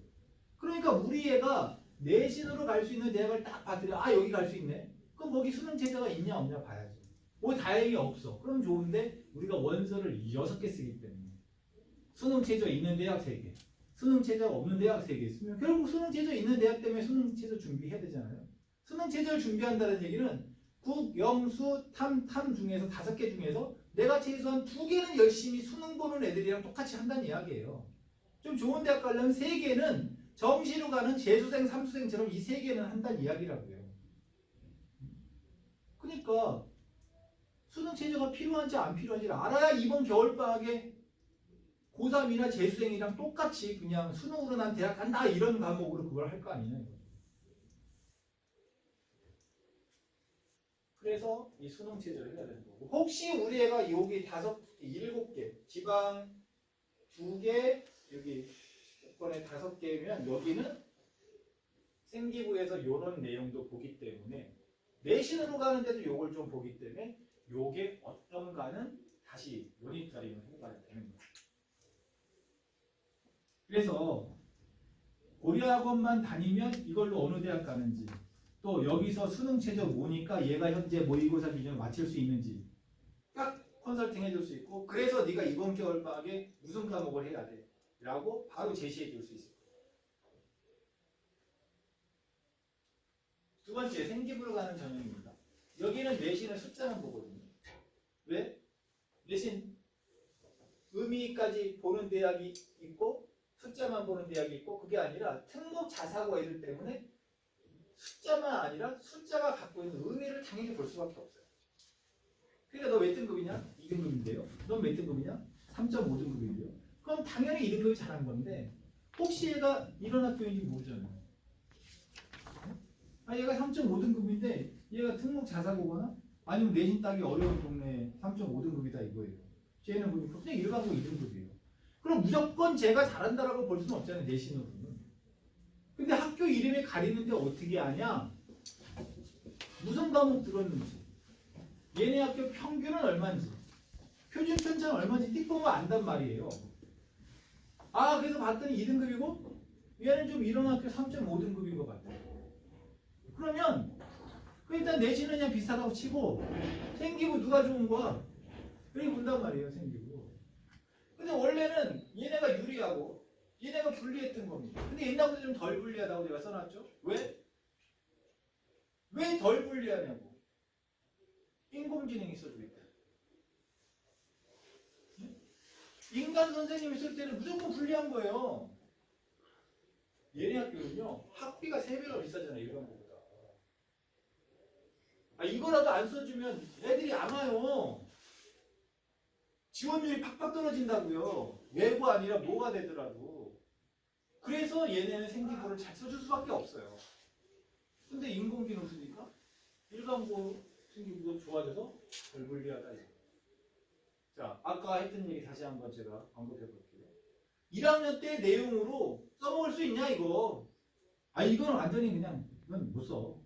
그러니까 우리 애가 내신으로 갈 수 있는 대학을 딱 봐드려 아 여기 갈 수 있네. 그럼 거기 수능 최저가 있냐 없냐 봐야죠. 뭐 다행히 없어. 그럼 좋은데 우리가 원서를 6개 쓰기 때문에 수능 최저 있는 대학 3개 수능 최저가 없는 대학 3개 쓰면 결국 수능 최저 있는 대학 때문에 수능 최저 준비해야 되잖아요. 수능 최저를 준비한다는 얘기는 국, 영수, 탐 중에서 5개 중에서 내가 최소한 2개는 열심히 수능 보는 애들이랑 똑같이 한다는 이야기예요. 좀 좋은 대학 가려면 3개는 정시로 가는 재수생, 삼수생처럼 이 3개는 한다는 이야기라고요. 그러니까 수능 최저가 필요한지 안 필요한지를 알아야 이번 겨울방학에 고3이나 재수생이랑 똑같이 그냥 수능으로 난 대학 간다 이런 과목으로 그걸 할 거 아니냐 이거. 그래서 이 수능 최저를 해야 되는 거고 혹시 우리 애가 여기 7개, 지방 2개, 여기 조건에 5개면 여기는 생기부에서 이런 내용도 보기 때문에 내신으로 가는데도 요걸 좀 보기 때문에 요게 어떤가는 다시 모니터링을 해봐야 되는 거예요. 그래서 고려학원만 다니면 이걸로 어느 대학 가는지, 또 여기서 수능 최저 뭐니까 얘가 현재 모의고사 기준을 맞출 수 있는지 딱 컨설팅 해줄 수 있고, 그래서 네가 이번 겨울 방학에 무슨 과목을 해야 돼 라고 바로 제시해 줄 수 있어요. 두 번째, 생기부로 가는 전형입니다. 여기는 내신을 숫자만 보거든요. 왜? 내신 의미까지 보는 대학이 있고 숫자만 보는 대학이 있고, 그게 아니라 특목 자사고 애들 때문에 숫자만 아니라 숫자가 갖고 있는 의미를 당연히 볼 수밖에 없어요. 그러니까 너 몇 등급이냐? 2등급인데요. 넌 몇 등급이냐? 3.5등급인데요. 그럼 당연히 2등급이 잘한 건데 혹시 얘가 이런 학교인지 모르잖아요. 아, 얘가 3.5등급인데 얘가 특목 자사고거나 아니면 내신 따기 어려운 동네 3.5등급이다 이거예요. 쟤는 뭐 그냥 일반고 2등급이에요. 그럼 무조건 쟤가 잘한다라고 볼 수는 없잖아요, 내신으로는. 근데 학교 이름이 가리는데 어떻게 아냐? 무슨 과목 들었는지, 얘네 학교 평균은 얼마인지, 표준 편차는 얼마인지 띡 보면 안단 말이에요. 아, 그래서 봤더니 2등급이고 얘는 좀 이런 학교 3.5등급인 것 같아요. 그러면 일단 내신은 그냥 비슷하다고 치고 생기부 누가 좋은 거야? 이렇게 본단 말이에요, 생기부. 근데 원래는 얘네가 유리하고 얘네가 불리했던 겁니다. 근데 옛날보다 좀 덜 불리하다고 제가 써놨죠? 왜? 왜 덜 불리하냐고. 인공지능이 써주고 있다. 인간 선생님이 쓸 때는 무조건 불리한 거예요. 얘네 학교는요, 학비가 3배가 비싸잖아요, 일반고보다. 아, 이거라도 안 써주면 애들이 안 와요. 지원율이 팍팍 떨어진다고요. 외부 아니라 뭐가 되더라도. 그래서 얘네는 생기부를 잘 써줄 수밖에 없어요. 근데 인공지능 쓰니까 일반고 생기부도 좋아져서 덜 불리하다. 자, 아까 했던 얘기 다시 한번 제가 언급해 볼게요. 1학년 때 내용으로 써먹을 수 있냐 이거. 아, 이거는 완전히 그냥 이건 못 써.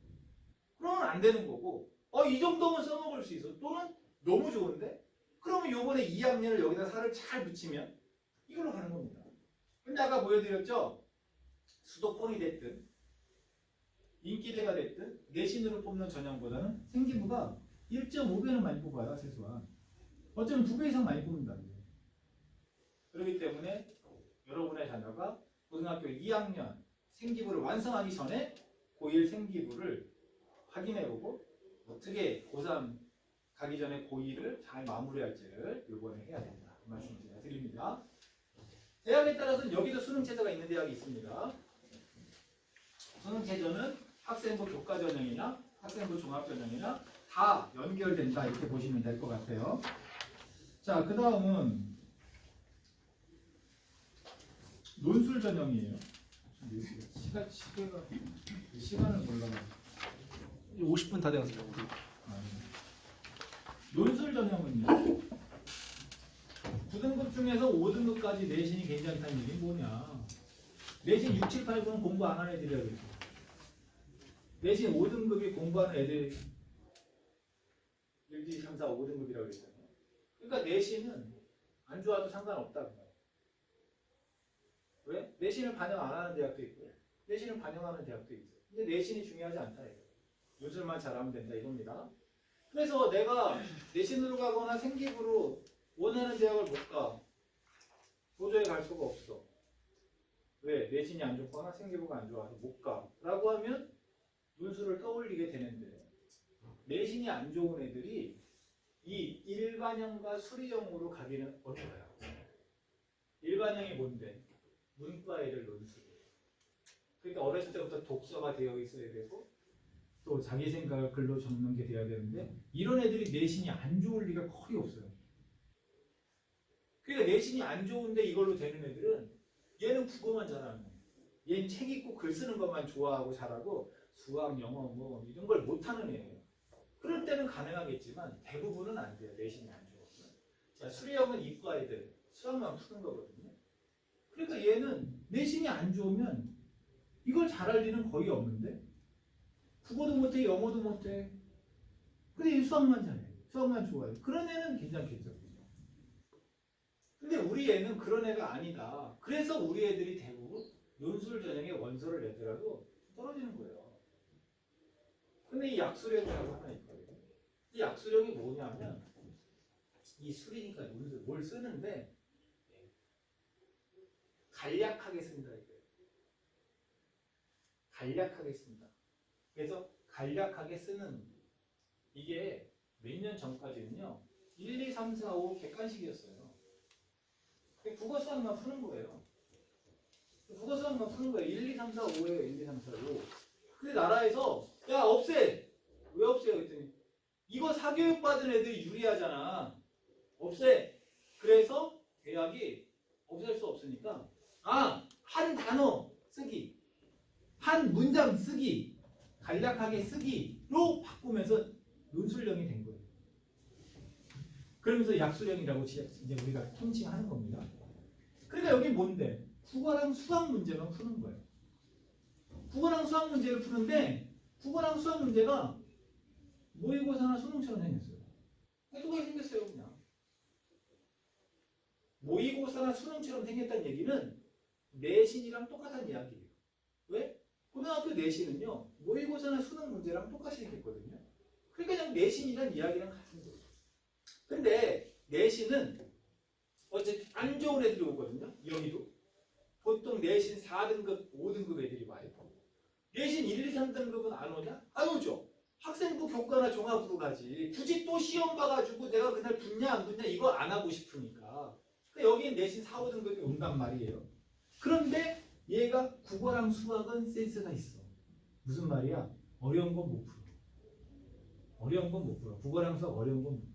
그러면 안 되는 거고, 이 정도면 써먹을 수 있어. 또는 너무 좋은데? 그러면 요번에 2학년을 여기다 살을 잘 붙이면 이걸로 가는 겁니다. 근데 아까 보여드렸죠? 수도권이 됐든 인기대가 됐든 내신으로 뽑는 전형보다는 생기부가 1.5배는 많이 뽑아요, 최소한. 어쩌면 2배 이상 많이 뽑는다. 그렇기 때문에 여러분의 자녀가 고등학교 2학년 생기부를 완성하기 전에 고1 생기부를 확인해보고 어떻게 고3 가기 전에 고2를 잘 마무리할지를 이번에 해야 된다. 그 말씀 제가 드립니다. 대학에 따라서는 여기도 수능체제가 있는 대학이 있습니다. 수능체제는 학생부 교과전형이나 학생부 종합전형이나 다 연결된다 이렇게 보시면 될 것 같아요. 자, 그 다음은 논술 전형이에요. 시간을 몰라가지고 50분 다 되었어요. 논술 전형은요, 9등급 중에서 5등급까지 내신이 괜찮다는 얘기는 뭐냐? 내신 6, 7, 8, 9는 공부 안 하는 애들이라고 그랬죠. 내신 5등급이 공부하는 애들 1, 2, 3, 4, 5등급이라고 그랬잖아요. 그러니까 내신은 안 좋아도 상관없다. 왜? 내신을 반영 안 하는 대학도 있고 내신을 반영하는 대학도 있어요. 근데 내신이 중요하지 않다. 논술만 잘하면 된다 이겁니다. 그래서 내가 내신으로 가거나 생기부로 원하는 대학을 못 가. 도저히 갈 수가 없어. 왜? 내신이 안 좋거나 생기부가 안 좋아서 못 가. 라고 하면 논술을 떠올리게 되는데, 내신이 안 좋은 애들이 이 일반형과 수리형으로 가기는 어려워요. 일반형이 뭔데? 문과 애들 논술. 그러니까 어렸을 때부터 독서가 되어 있어야 되고 또 자기 생각을 글로 적는 게 돼야 되는데, 이런 애들이 내신이 안 좋을 리가 거의 없어요. 그러니까 내신이 안 좋은데 이걸로 되는 애들은 얘는 국어만 잘하는 거예요. 얘는 책 읽고 글 쓰는 것만 좋아하고 잘하고 수학, 영어 뭐 이런 걸 못하는 애예요. 그럴 때는 가능하겠지만 대부분은 안 돼요. 내신이 안 좋으면. 자, 수리형은 이과 애들 수학만 푸는 거거든요. 그러니까 얘는 내신이 안 좋으면 이걸 잘할 리는 거의 없는데 국어도 못해, 영어도 못해. 근데 이 수학만 잘해. 수학만 좋아해. 그런 애는 괜찮겠죠. 근데 우리 애는 그런 애가 아니다. 그래서 우리 애들이 대부분 논술 전형에 원서를 내더라도 떨어지는 거예요. 근데 이 약수령이라고 하나 있거든요. 이 약수령이 뭐냐면 이 수리니까 논술 뭘 쓰는데 간략하게 쓴다 이거예요. 간략하게 쓴다. 그래서 간략하게 쓰는 이게 몇 년 전까지는요. 1, 2, 3, 4, 5 객관식이었어요. 국어 수학만 푸는 거예요. 국어 수학만 푸는 거예요. 1, 2, 3, 4, 5예요. 1, 2, 3, 4, 5. 근데 나라에서 야 없애! 왜 없애요? 그랬더니 이거 사교육 받은 애들이 유리하잖아. 없애! 그래서 대학이 없앨 수 없으니까 한 단어 쓰기, 한 문장 쓰기, 간략하게 쓰기로 바꾸면서 논술령이 된 거예요. 그러면서 약수령이라고 이제 우리가 통칭하는 겁니다. 그러니까 여기 뭔데? 국어랑 수학 문제만 푸는 거예요. 국어랑 수학 문제를 푸는데 국어랑 수학 문제가 모의고사나 수능처럼 생겼어요. 똑같이 생겼어요, 그냥. 모의고사나 수능처럼 생겼다는 얘기는 내신이랑 똑같은 이야기예요. 왜? 고등학교 내신은요, 모의고사나 수능 문제랑 똑같이 생겼거든요. 그러니까 그냥 내신이란 이야기랑 같은 거예요. 근데 내신은 어쨌든 안 좋은 애들이 오거든요. 여기도. 보통 내신 4등급, 5등급 애들이 와요. 내신 1, 2, 3등급은 안 오냐? 안 오죠. 학생부 교과나 종합으로 가지. 굳이 또 시험 봐가지고 내가 그날 붙냐 안 붙냐 이거 안 하고 싶으니까. 여기는 내신 4, 5등급이 온단 말이에요. 그런데 얘가 국어랑 수학은 센스가 있어. 무슨 말이야? 어려운 건 못 풀어. 어려운 건 못 풀어. 국어랑 수학 어려운 건 못 해.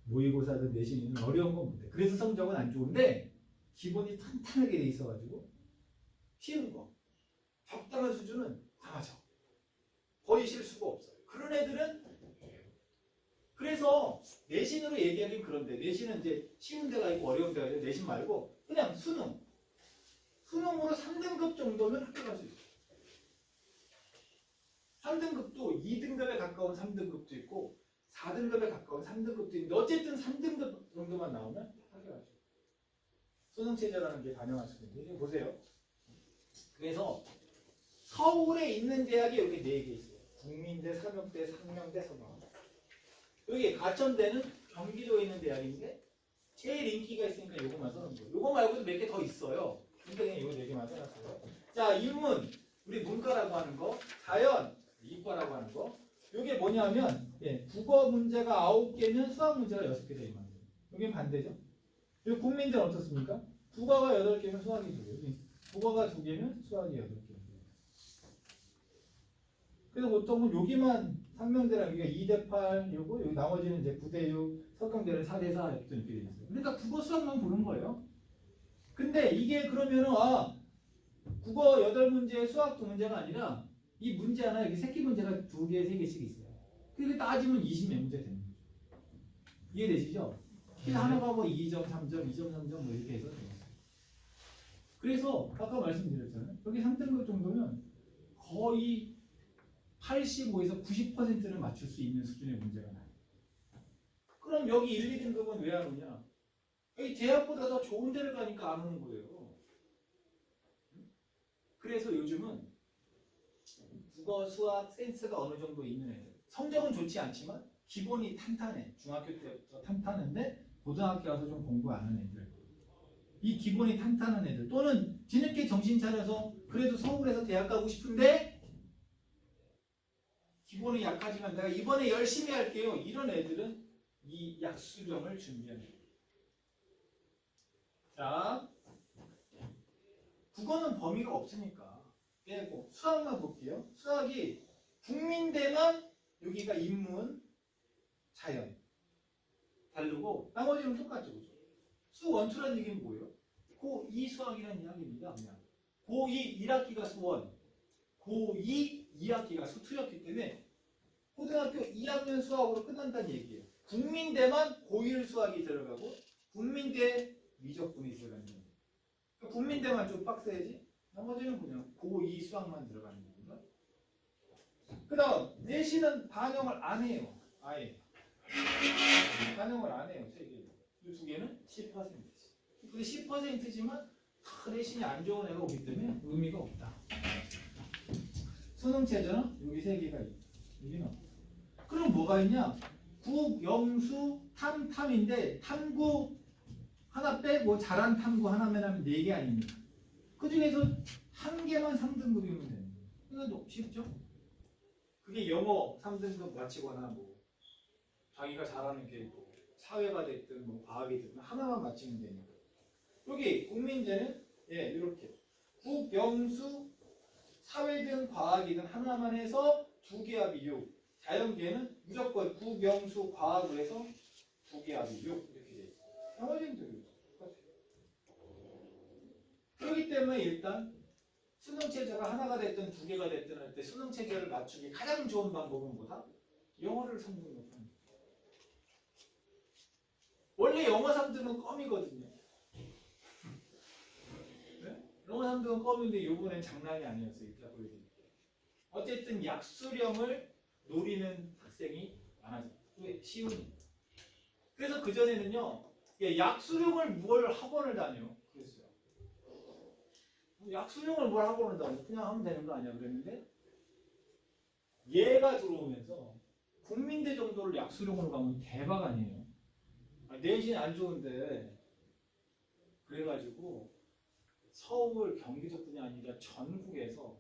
모의고사든 내신이든 어려운 건 못 해. 그래서 성적은 안 좋은데 기본이 탄탄하게 돼 있어가지고 쉬운 거. 적당한 수준은 다 맞아. 거의 실수가 없어요. 그런 애들은 그래서 내신으로 얘기하긴 그런데 내신은 이제 쉬운 데가 있고 어려운 데가 있고 내신 말고 그냥 수능. 수능으로 3등급 정도면 합격할 수 있어요. 3등급도 2등급에 가까운 3등급도 있고 4등급에 가까운 3등급도 있는데 어쨌든 3등급 정도만 나오면 합격할 수 있어요. 수능체제라는 게 반영할 수 있는데 이제 보세요. 그래서 서울에 있는 대학이 여기 4개 있어요. 국민대, 상명대, 상명대, 서강. 여기 가천대는 경기도에 있는 대학인데 제일 인기가 있으니까 요거만 써놓은 거예요. 요거 말고도 몇 개 더 있어요. 근데 그냥 요거 4개만 써놨어요. 자, 인문, 우리 문과라고 하는 거, 자연, 이과라고 하는 거. 요게 뭐냐면 국어 문제가 9개면 수학 문제가 6개 돼요. 여긴 반대죠. 요 국민대는 어떻습니까? 국어가 8개면 수학이 2개. 국어가 2개면 수학이 8개. 그래서 보통은 여기만 상명대랑 여기가 2대8 이고 여기 나머지는 이제 9대6, 석강대는 4대4 이렇게 돼 있어요. 그러니까 국어 수학만 보는 거예요. 근데 이게 그러면은 국어 8문제, 수학 2문제가 아니라 이 문제 하나 여기 새끼 문제가 2개, 3개씩 있어요. 그렇게 따지면 20몇 문제 되는 거죠. 이해되시죠? 그래서 하나가 뭐 2점, 3점, 2점, 3점 뭐 이렇게 해서 돼요. 그래서 아까 말씀드렸잖아요. 여기 3등급 정도면 거의 85에서 90%를 맞출 수 있는 수준의 문제가 나요. 그럼 여기 1, 2등급은 왜 안 오냐? 여기 대학보다 더 좋은 데를 가니까 안 오는 거예요. 그래서 요즘은 국어, 수학, 센스가 어느 정도 있는 애들. 성적은 좋지 않지만 기본이 탄탄해. 중학교 때부터 탄탄한데 고등학교 와서 좀 공부 안 하는 애들. 이 기본이 탄탄한 애들. 또는 뒤늦게 정신 차려서 그래도 서울에서 대학 가고 싶은데 기본이 약하지만 내가 이번에 열심히 할게요. 이런 애들은 이 약수령을 준비합니다. 자, 국어는 범위가 없으니까 빼고 수학만 볼게요. 수학이 국민대만 여기가 인문, 자연 다르고 나머지는 똑같죠. 그죠? 수1, 2라는 얘기는 뭐예요? 고2 수학이라는 이야기입니다. 그냥 고2 1학기가 수1, 고2 2학기가 수2였기 때문에 고등학교 2학년 수학으로 끝난다는 얘기예요. 국민대만 고1 수학이 들어가고 국민대 미적분이 들어가는 거예요. 그러니까 국민대만 좀 빡세지? 나머지는 그냥 고2 수학만 들어가는 겁니다. 그 다음 내신은 반영을 안 해요. 아예 반영을 안 해요. 세 개. 이 두 개는 10%지. 근데 10%지만 내신이 안 좋은 애가 오기 때문에 의미가 없다. 수능 최저는 여기 세 개가 있다. 여기는 없다. 그럼 뭐가 있냐? 국, 영수, 탐, 탐인데 탐구 하나 빼고 잘한 탐구 하나만 하면 4개 아닙니까? 그 중에서 한 개만 3등급이면 되는 거예요. 이건 좀 쉽죠? 그게 영어 3등급 맞히거나 뭐 자기가 잘하는 게 뭐 사회가 됐든 뭐 과학이 됐든 하나만 맞히면 되니까. 여기 국민제는 예 이렇게 국, 영수, 사회든 과학이든 하나만 해서 2개 합이 6. 자연계는 무조건 국, 영수, 과학을 해서 2개 합이 6 이렇게 돼 있어요. 나머지는 똑같아요. 그렇기 때문에 일단 수능 체제가 하나가 됐든 2개가 됐든 할 때 수능 체제를 맞추기 가장 좋은 방법은 뭐다? 영어를 3등급 하는 거예요. 원래 영어 3등은 껌이거든요. 네? 영어 3등은 껌인데 이번엔 장난이 아니었어요. 이따 보여드릴게요. 어쨌든 약수령을 노리는 학생이 많아졌다. 왜? 쉬우니까. 그래서 그전에는요. 약수령을 뭘 학원을 다녀. 그랬어요. 약수령을 뭘 학원을 다녀. 그냥 하면 되는 거 아니야. 그랬는데 얘가 들어오면서 국민대 정도를 약수령으로 가면 대박 아니에요. 내신 안 좋은데 그래가지고 서울, 경기도뿐이 아니라 전국에서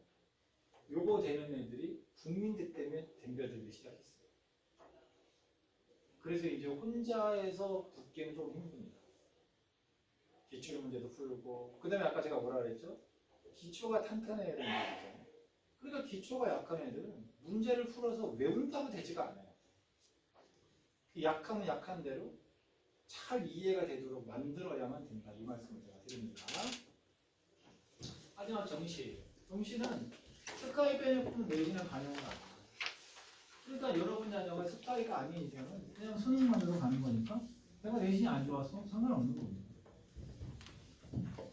요거 되는 애들이 국민대 때문에 덤벼들기 시작했어요. 그래서 이제 혼자에서 붙기는 좀 힘듭니다. 기출 문제도 풀고 그 다음에 아까 제가 뭐라 그랬죠? 기초가 탄탄해야 되는 거죠. 그러니까 기초가 약한 애들은 문제를 풀어서 외운다고 되지가 않아요. 약하면 약한 대로 잘 이해가 되도록 만들어야만 된다. 이 말씀을 제가 드립니다. 마지막 정시. 정시는 스카이 빼놓고는 내신을 반영을 안 해요. 그러니까 여러분 자녀가 스카이가 아닌 이상은 그냥 수능만으로 가는 거니까 내가 내신이 안 좋아서 상관없는 겁니다.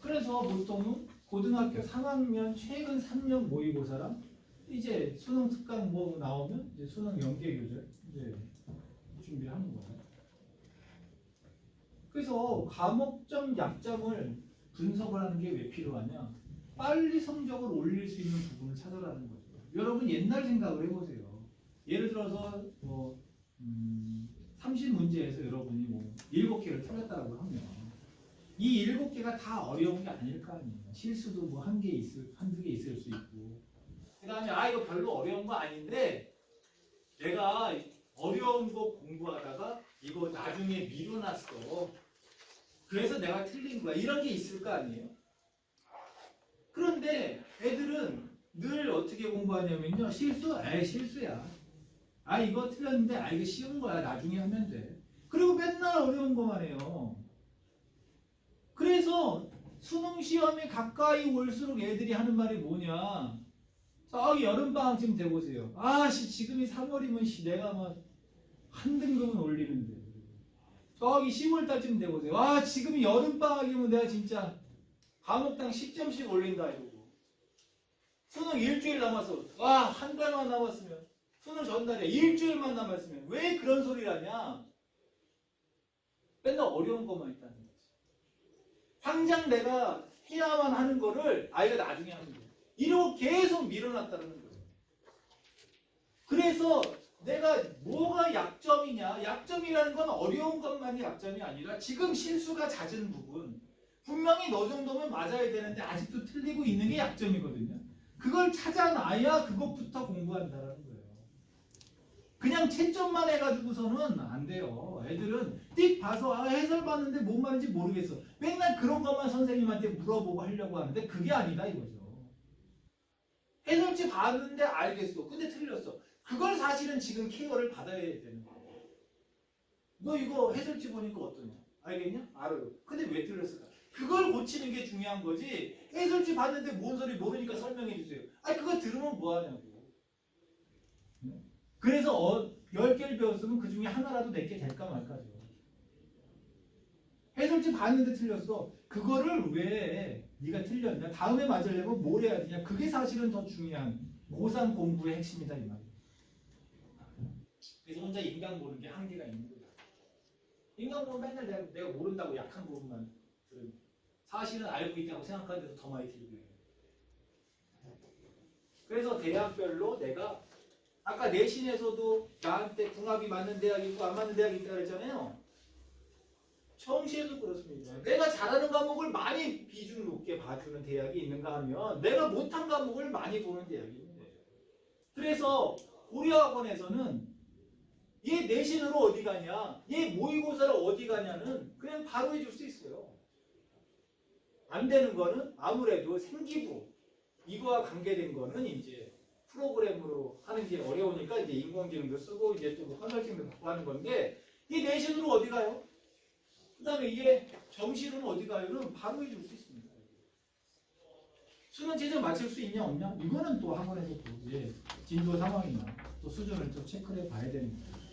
그래서 보통은 고등학교 3학년 최근 3년 모의고사랑 이제 수능 특강 뭐 나오면 이제 수능 연계 교재 이제 준비를 하는 거예요. 그래서 과목점 약점을 분석을 하는 게 왜 필요하냐? 빨리 성적을 올릴 수 있는 부분을 찾아라는 거죠. 여러분 옛날 생각을 해보세요. 예를 들어서 뭐 30문제에서 여러분이 뭐 7개를 틀렸다고 하면 이 7개가 다 어려운 게 아닐 거 아니에요. 실수도 뭐 한두 개 있을 수 있고. 그 다음에 이거 별로 어려운 거 아닌데 내가 어려운 거 공부하다가 이거 나중에 미뤄놨어. 그래서 내가 틀린 거야. 이런 게 있을 거 아니에요. 그런데 애들은 늘 어떻게 공부하냐면요. 실수? 실수야. 이거 틀렸는데 이거 쉬운 거야. 나중에 하면 돼. 그리고 맨날 어려운 거만 해요. 그래서 수능 시험이 가까이 올수록 애들이 하는 말이 뭐냐. 저기 여름방학쯤 돼보세요. 지금이 3월이면 내가 막 한 등급은 올리는데. 저기 10월달쯤 돼보세요. 지금이 여름방학이면 내가 진짜 과목당 10점씩 올린다 이러고. 수능 일주일 남았어. 한 달만 남았으면. 수능 전날에 일주일만 남았으면. 왜 그런 소리를 하냐? 맨날 어려운 것만 있다는 거지. 당장 내가 해야만 하는 거를 이거 나중에 하면 돼. 이러고 계속 밀어놨다는 거예요. 그래서 내가 뭐가 약점이냐? 약점이라는 건 어려운 것만이 약점이 아니라 지금 실수가 잦은 부분. 분명히 너 정도면 맞아야 되는데 아직도 틀리고 있는 게 약점이거든요. 그걸 찾아놔야 그것부터 공부한다는 거예요. 그냥 채점만 해가지고서는 안 돼요. 애들은 띡 봐서 해설 봤는데 뭔 말인지 모르겠어. 맨날 그런 것만 선생님한테 물어보고 하려고 하는데 그게 아니다 이거죠. 해설지 봤는데 알겠어. 근데 틀렸어. 그걸 사실은 지금 케어를 받아야 되는 거예요. 너 이거 해설지 보니까 어떠냐? 알겠냐? 알아요. 근데 왜 틀렸을까? 그걸 고치는 게 중요한 거지. 해설지 봤는데 뭔 소리 모르니까 설명해 주세요. 그거 들으면 뭐 하냐고. 그래서 10개를 배웠으면 그 중에 하나라도 내게 될까 말까죠. 해설지 봤는데 틀렸어. 그거를 왜 네가 틀렸냐? 다음에 맞으려면 뭘 해야 되냐? 그게 사실은 더 중요한 고3 공부의 핵심이다 이 말이야. 그래서 혼자 인강 보는 게 한계가 있는 거야. 인강 보면 맨날 내가 모른다고 약한 부분만 들으면 사실은 알고 있다고 생각하는데도 더 많이 틀리고 해요. 그래서 대학별로 내가 아까 내신에서도 나한테 궁합이 맞는 대학이 있고 안 맞는 대학이 있다고 그랬잖아요. 청시에도 그렇습니다. 내가 잘하는 과목을 많이 비중 높게 봐주는 대학이 있는가 하면 내가 못한 과목을 많이 보는 대학이 있는 거예요. 그래서 고려학원에서는 얘 내신으로 어디 가냐, 얘 모의고사로 어디 가냐는 그냥 바로 해줄 수 있어요. 안 되는 거는 아무래도 생기부 이거와 관계된 거는 이제 프로그램으로 하는 게 어려우니까 이제 인공지능도 쓰고 이제 또 컨설팅도 받고 하는 건데 이 내신으로 어디 가요? 그 다음에 이게 정시로는 어디 가요는 바로 해줄 수 있습니다. 수능 제정 맞출 수 있냐 없냐? 이거는 또 학원에서 또 이제 진도 상황이나 또 수준을 또 체크를 해봐야 되는 거예요.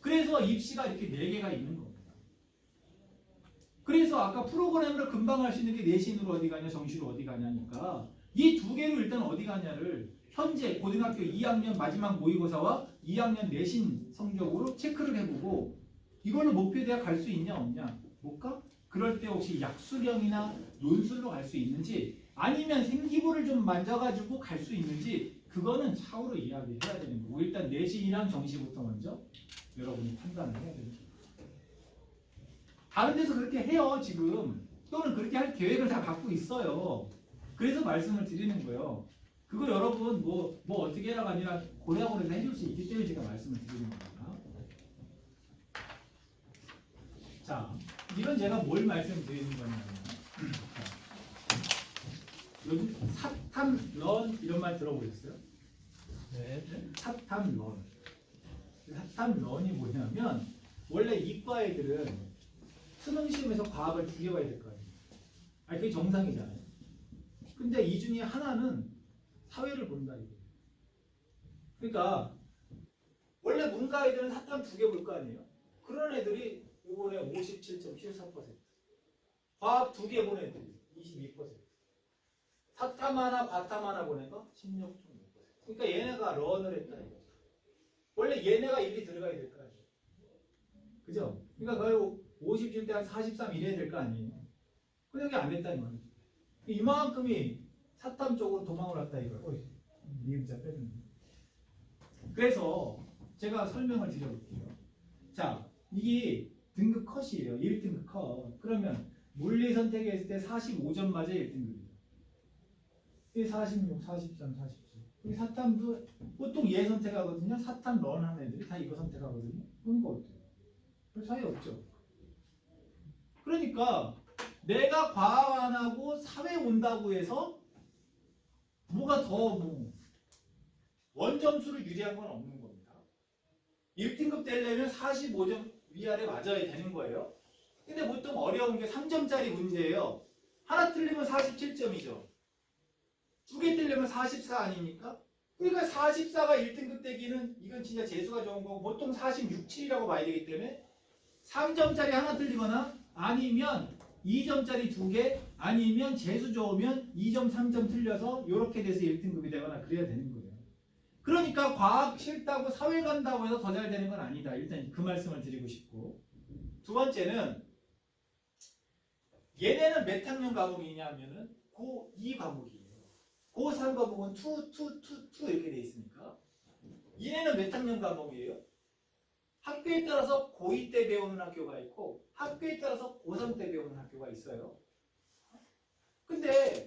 그래서 입시가 이렇게 4개가 있는 겁니다. 그래서 아까 프로그램으로 금방 할 수 있는 게 내신으로 어디 가냐 정시로 어디 가냐니까 이 2개로 일단 어디 가냐를 현재 고등학교 2학년 마지막 모의고사와 2학년 내신 성적으로 체크를 해보고 이걸로 목표대학 갈 수 있냐 없냐? 못 가? 그럴 때 혹시 약수령이나 논술로 갈 수 있는지 아니면 생기부를 좀 만져가지고 갈 수 있는지 그거는 차후로 이야기해야 되는 거고 일단 내신이랑 정시부터 먼저 여러분이 판단을 해야 됩니다. 다른 데서 그렇게 해요 지금 또는 그렇게 할 계획을 다 갖고 있어요. 그래서 말씀을 드리는 거예요. 그거 여러분 뭐 어떻게 해라가 아니라 고려학원에서 해줄 수 있기 때문에 제가 말씀을 드리는 겁니다. 자, 이건 제가 뭘 말씀드리는 거냐면 요즘 사탐런 이런 말 들어보셨어요? 네. 사탐런. 사탐런이 뭐냐면 원래 이과 애들은 수능 시험에서 과학을 2개 봐야 될 거 아니에요. 아니 그게 정상이잖아요. 근데 이 중에 하나는 사회를 본다 이거예요. 그러니까 원래 문과 애들은 사탐 2개 볼 거 아니에요. 그런 애들이 이번에 57.74%, 과학 2개 본 애들이 22%, 사탐 하나, 과탐 하나 보내가 16.6%. 그러니까 얘네가 런을 했다 이거죠. 원래 얘네가 일이 들어가야 될 거 아니에요. 그죠? 그러니까 거의 50쯤 때 한 43 이래야 될 거 아니에요. 근데 여기 안 됐다 이 말이죠. 이만큼이 사탐 쪽으로 도망을 왔다 이거예요. 미음자 빼는. 그래서 제가 설명을 드려볼게요. 자, 이게 등급 컷이에요. 1등급 컷. 그러면 물리 선택했을 때 45점 맞아 1등급이죠. 이게 46, 43, 47. 이 사탐도 보통 얘 선택하거든요. 사탐 런 하는 애들이 다 이거 선택하거든요. 그러니까 어때요? 별 차이 없죠. 그러니까 내가 과학 안 하고 사회 온다고 해서 뭐가 더 원점수를 유리한 건 없는 겁니다. 1등급 되려면 45점 위아래 맞아야 되는 거예요. 근데 보통 어려운 게 3점짜리 문제예요. 하나 틀리면 47점이죠. 2개 틀리면 44 아닙니까? 그러니까 44가 1등급 되기는 이건 진짜 재수가 좋은 거고 보통 46, 7이라고 봐야 되기 때문에 3점짜리 하나 틀리거나 아니면 2점짜리 2개 아니면 재수 좋으면 2점, 3점 틀려서 이렇게 돼서 1등급이 되거나 그래야 되는 거예요. 그러니까 과학 싫다고 사회 간다고 해서 더 잘 되는 건 아니다. 일단 그 말씀을 드리고 싶고 두 번째는 얘네는 몇 학년 과목이냐 하면은 고2 과목이에요. 고3 과목은 2 이렇게 돼 있으니까 얘네는 몇 학년 과목이에요? 학교에 따라서 고2 때 배우는 학교가 있고 학교에 따라서 고3 때 배우는 학교가 있어요. 근데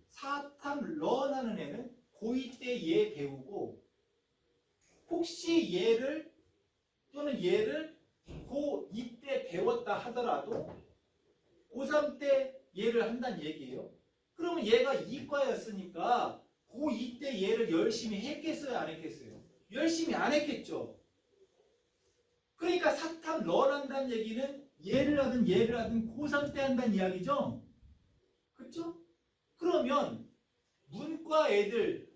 사탐 런 하는 애는 고2 때 얘 배우고 혹시 얘를 또는 얘를 고2 때 배웠다 하더라도 고3 때 얘를 한다는 얘기예요. 그러면 얘가 이과였으니까 고2 때 얘를 열심히 했겠어요? 안 했겠어요? 열심히 안 했겠죠. 그러니까 사탐 런 한다는 얘기는 얘를 하든 고3 때 한다는 이야기죠. 그렇죠? 그러면 문과 애들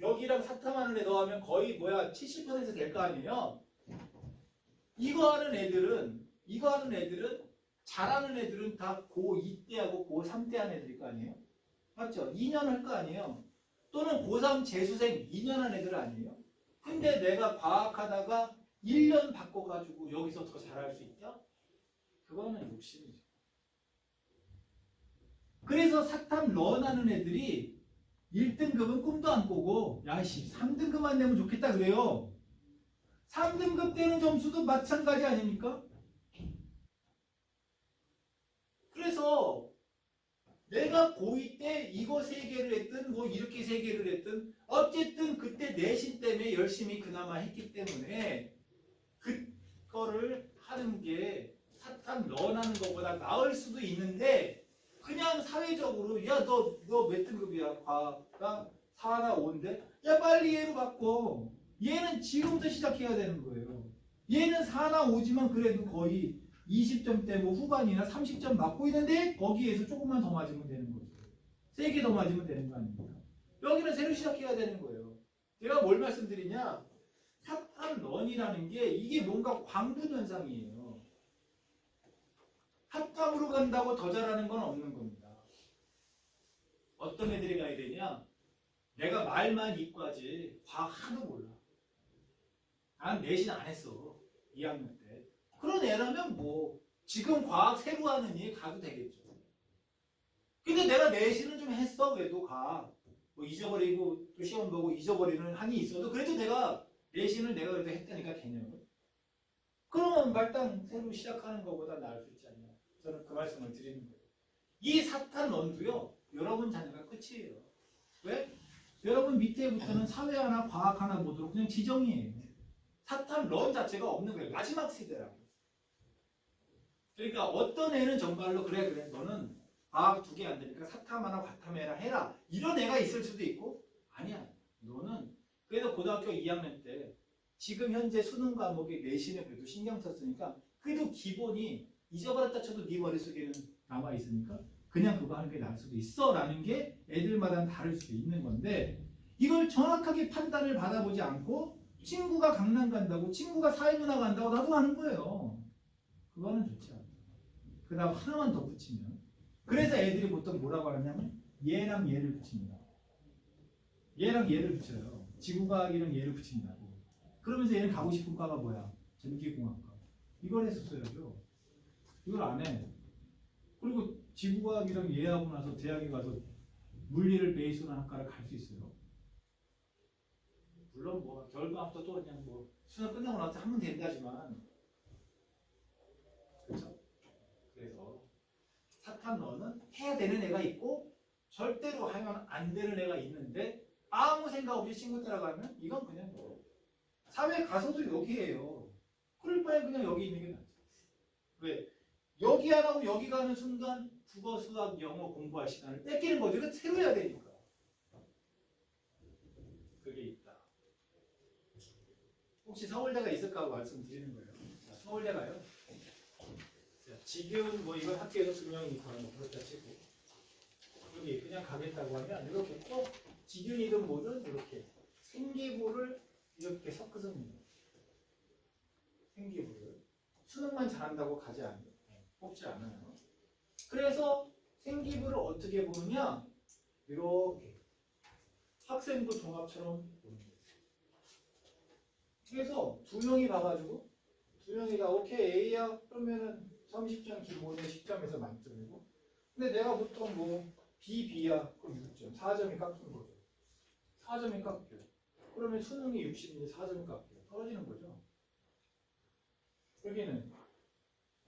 여기랑 사탐하는 애 더하면 거의 70% 될 거 아니에요. 이거 하는 애들은 잘하는 애들은 다 고2 때하고 고3 때 하는 애들일 거 아니에요? 맞죠? 2년 할 거 아니에요? 또는 고3 재수생 2년 한 애들 아니에요? 근데 내가 과학하다가 1년 바꿔가지고 여기서 더 잘할 수 있다? 그거는 욕심이죠. 그래서 사탐 런하는 애들이 1등급은 꿈도 안 꾸고 야씨 3등급만 내면 좋겠다 그래요. 3등급 되는 점수도 마찬가지 아닙니까? 그래서 내가 고2 때 이거 3개를 했든 뭐 이렇게 3개를 했든 어쨌든 그때 내신 때문에 열심히 그나마 했기 때문에 그거를 하는 게 사탐 런하는 것보다 나을 수도 있는데 그냥 사회적으로 야 너 몇 등급이야? 과가 4나 5인데 야 빨리 얘로 바꿔. 얘는 지금부터 시작해야 되는 거예요. 얘는 4나 5지만 그래도 거의 20점대 뭐 후반이나 30점 맞고 있는데 거기에서 조금만 더 맞으면 되는 거죠. 세게 더 맞으면 되는 거 아닙니까? 여기는 새로 시작해야 되는 거예요. 제가 뭘 말씀드리냐? 사탐런이라는 게 이게 뭔가 광분 현상이에요. 핫감으로 간다고 더 잘하는 건 없는 겁니다. 어떤 애들이 가야 되냐? 내가 말만 이과지 과학 하나도 몰라. 난 내신 안 했어. 2학년 때. 그런 애라면 뭐 지금 과학 새로 하느니 가도 되겠죠. 근데 내가 내신은 좀 했어. 그래도 가. 뭐 잊어버리고 또 시험 보고 잊어버리는 한이 있어도 그래도 내가 내신을 내가 그래도 했다니까 개념을. 그러면 말단 새로 시작하는 것보다 나을 수 있지 않냐. 저는 그 말씀을 드리는 거예요. 이 사탄론도요. 여러분 자녀가 끝이에요. 왜? 여러분 밑에부터는 사회 하나 과학 하나 보도록 그냥 지정이에요. 사탄론 자체가 없는 거예요. 마지막 세대라고. 그러니까 어떤 애는 정말로 그래 너는 과학 2개 안 되니까 사탐 하나 과탐해라 해라. 이런 애가 있을 수도 있고 아니야. 너는 그래도 고등학교 2학년 때 지금 현재 수능 과목의 내신에 그래도 신경 썼으니까 그래도 기본이 잊어버렸다 쳐도 네 머릿속에는 남아있으니까 그냥 그거 하는 게 나을 수도 있어 라는 게 애들마다 다를 수도 있는 건데 이걸 정확하게 판단을 받아보지 않고 친구가 강남 간다고 친구가 사회문화 간다고 나도 가는 거예요. 그거는 좋지 않다. 그 다음 하나만 더 붙이면 그래서 애들이 보통 뭐라고 하냐면 얘랑 얘를 붙입니다. 얘랑 얘를 붙여요. 지구과학이랑 얘를 붙인다고. 그러면서 얘는 가고 싶은 과가 뭐야? 전기공학과. 이걸 했었어야죠. 이걸 안 해. 그리고 지구과학이랑 얘하고 나서 대학에 가서 물리를 베이스로 한 학과를 갈 수 있어요. 물론 뭐 결과부터 또 그냥 뭐 수능 끝나고 나서 하면 된다지만 그렇죠? 그래서 사탐런은 해야 되는 애가 있고 절대로 하면 안 되는 애가 있는데 아무 생각 없이 친구 따라가면 이건 그냥 뭐 사회 가서도 여기에요. 그럴 바에 그냥 여기 있는 게 낫죠. 왜? 여기 안 하고 여기 가는 순간 국어, 수학, 영어 공부할 시간을 뺏기는 거죠. 이거 새로 해야 되니까. 그게 있다. 혹시 서울대가 있을까 말씀드리는 거예요. 자, 서울대가요. 자, 지금 뭐 이건 학교에서 증명이니까 뭐 그렇다 치고 여기 그냥 가겠다고 하면 이렇게 꼭 지균이든 뭐든 이렇게 생기부를 이렇게 섞어서 냅니다. 생기부를 수능만 잘한다고 가지 않아요. 뽑지 않아요. 그래서 생기부를 어떻게 보느냐 이렇게 학생부 종합처럼 보는 거예요. 그래서 2명이 봐가지고 2명이 다 오케이 A야 그러면은 30점 기본에 10점에서 만점이고 근데 내가 보통 뭐 B, B야 그럼 6점 4점이 깎이는 거죠. 4점이 깎여요. 그러면 수능이 60인데 4점이 깎여요. 떨어지는 거죠. 여기는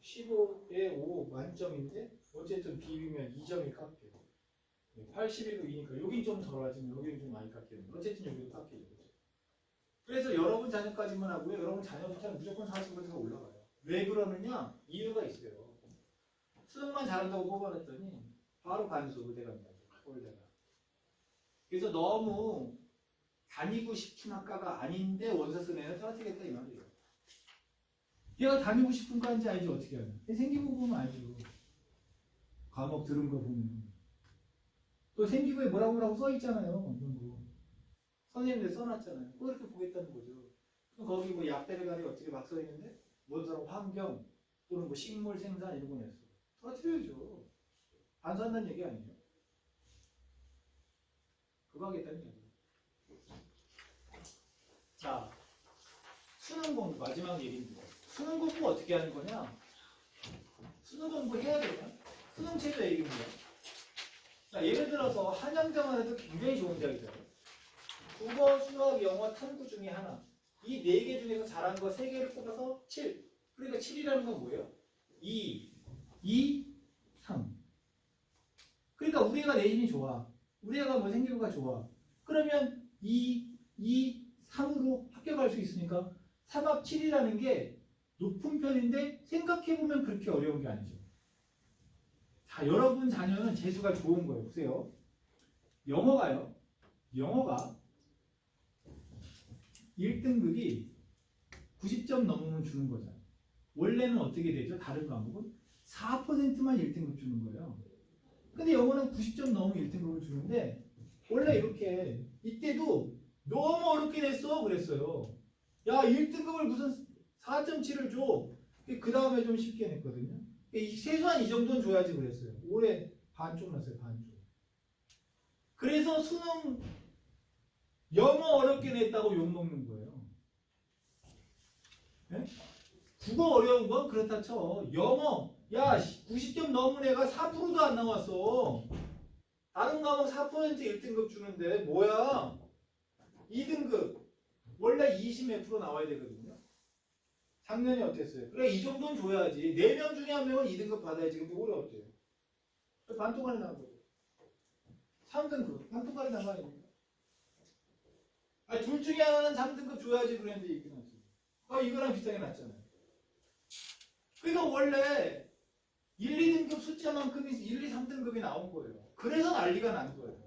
15에 5 만점인데 어쨌든 B면 2점이 깎여요. 81도 2니까 여긴 좀 덜하지만 여기는 좀 많이 깎이는 어쨌든 여기도 깎이죠. 그래서 여러분 자녀까지만 하고요. 여러분 자녀부터는 무조건 40%가 올라가요. 왜 그러느냐? 이유가 있어요. 수능만 잘한다고 뽑아냈더니 바로 반수 의대갑니다. 서울대가. 그래서 너무 다니고 싶은 학과가 아닌데 원서 쓴 애는 떨어지겠다 이 말이에요. 얘가 다니고 싶은 과인지 알지 어떻게 하냐. 생기부 보면 알죠. 과목 들은 거 보면. 또 생기부에 뭐라고 써있잖아요. 이런 거. 선생님들 써놨잖아요. 꼭 이렇게 보겠다는 거죠. 거기 뭐 약대를 가리 어떻게 막 써있는데 뭐더라 환경 또는 뭐 식물 생산 이런 거 냈어. 떨어뜨려야죠. 반수한다는 얘기 아니에요. 그거 하겠다는 얘기. 자, 수능 공부 마지막 얘기입니다. 수능 공부 어떻게 하는 거냐? 수능 공부 해야 되냐? 수능 체제 얘기입니다. 자, 예를 들어서 한양대만 해도 굉장히 좋은 대학이잖아요. 국어, 수학, 영어, 탐구 중에 하나. 이 4개 중에서 잘한 거 3개를 뽑아서 7. 그러니까 7이라는 건 뭐예요? 2, 3. 그러니까 우리 애가 내신이 좋아. 우리 애가 뭐 생기부가 좋아. 그러면 2, 3으로 합격할 수 있으니까 3합 7이라는 게 높은 편인데 생각해보면 그렇게 어려운 게 아니죠. 자, 여러분 자녀는 재수가 좋은 거예요. 보세요. 영어가요. 영어가 1등급이 90점 넘으면 주는 거잖아요. 원래는 어떻게 되죠? 다른 과목은 4%만 1등급 주는 거예요. 근데 영어는 90점 넘으면 1등급을 주는데 원래 이렇게 이때도 너무 어렵게 냈어 그랬어요. 야 1등급을 무슨 4.7을 줘. 그 다음에 좀 쉽게 냈거든요. 최소한 이 정도는 줘야지 그랬어요. 올해 반쪽 났어요. 반쪽. 그래서 수능 영어 어렵게 냈다고 욕먹는 거예요. 네? 국어 어려운 건 그렇다 쳐. 영어 야 90점 넘은 애가 4%도 안 나왔어. 다른 과목 4% 1등급 주는데 뭐야? 2등급 원래 20 몇 프로 나와야 되거든요. 작년에 어땠어요? 그래 이 정도는 줘야지. 4명 중에 1명은 2등급 받아야지. 근데 올해 어때요? 반토막이 나온 거죠. 3등급 반토막이 나온 거 아닙니까? 아니, 둘 중에 하나는 3등급 줘야지 그랬는데 이게 났어요. 이거랑 비슷하게 났잖아요. 그러니까 원래 1, 2등급 숫자만큼이 1, 2, 3등급이 나온 거예요. 그래서 난리가 난 거예요.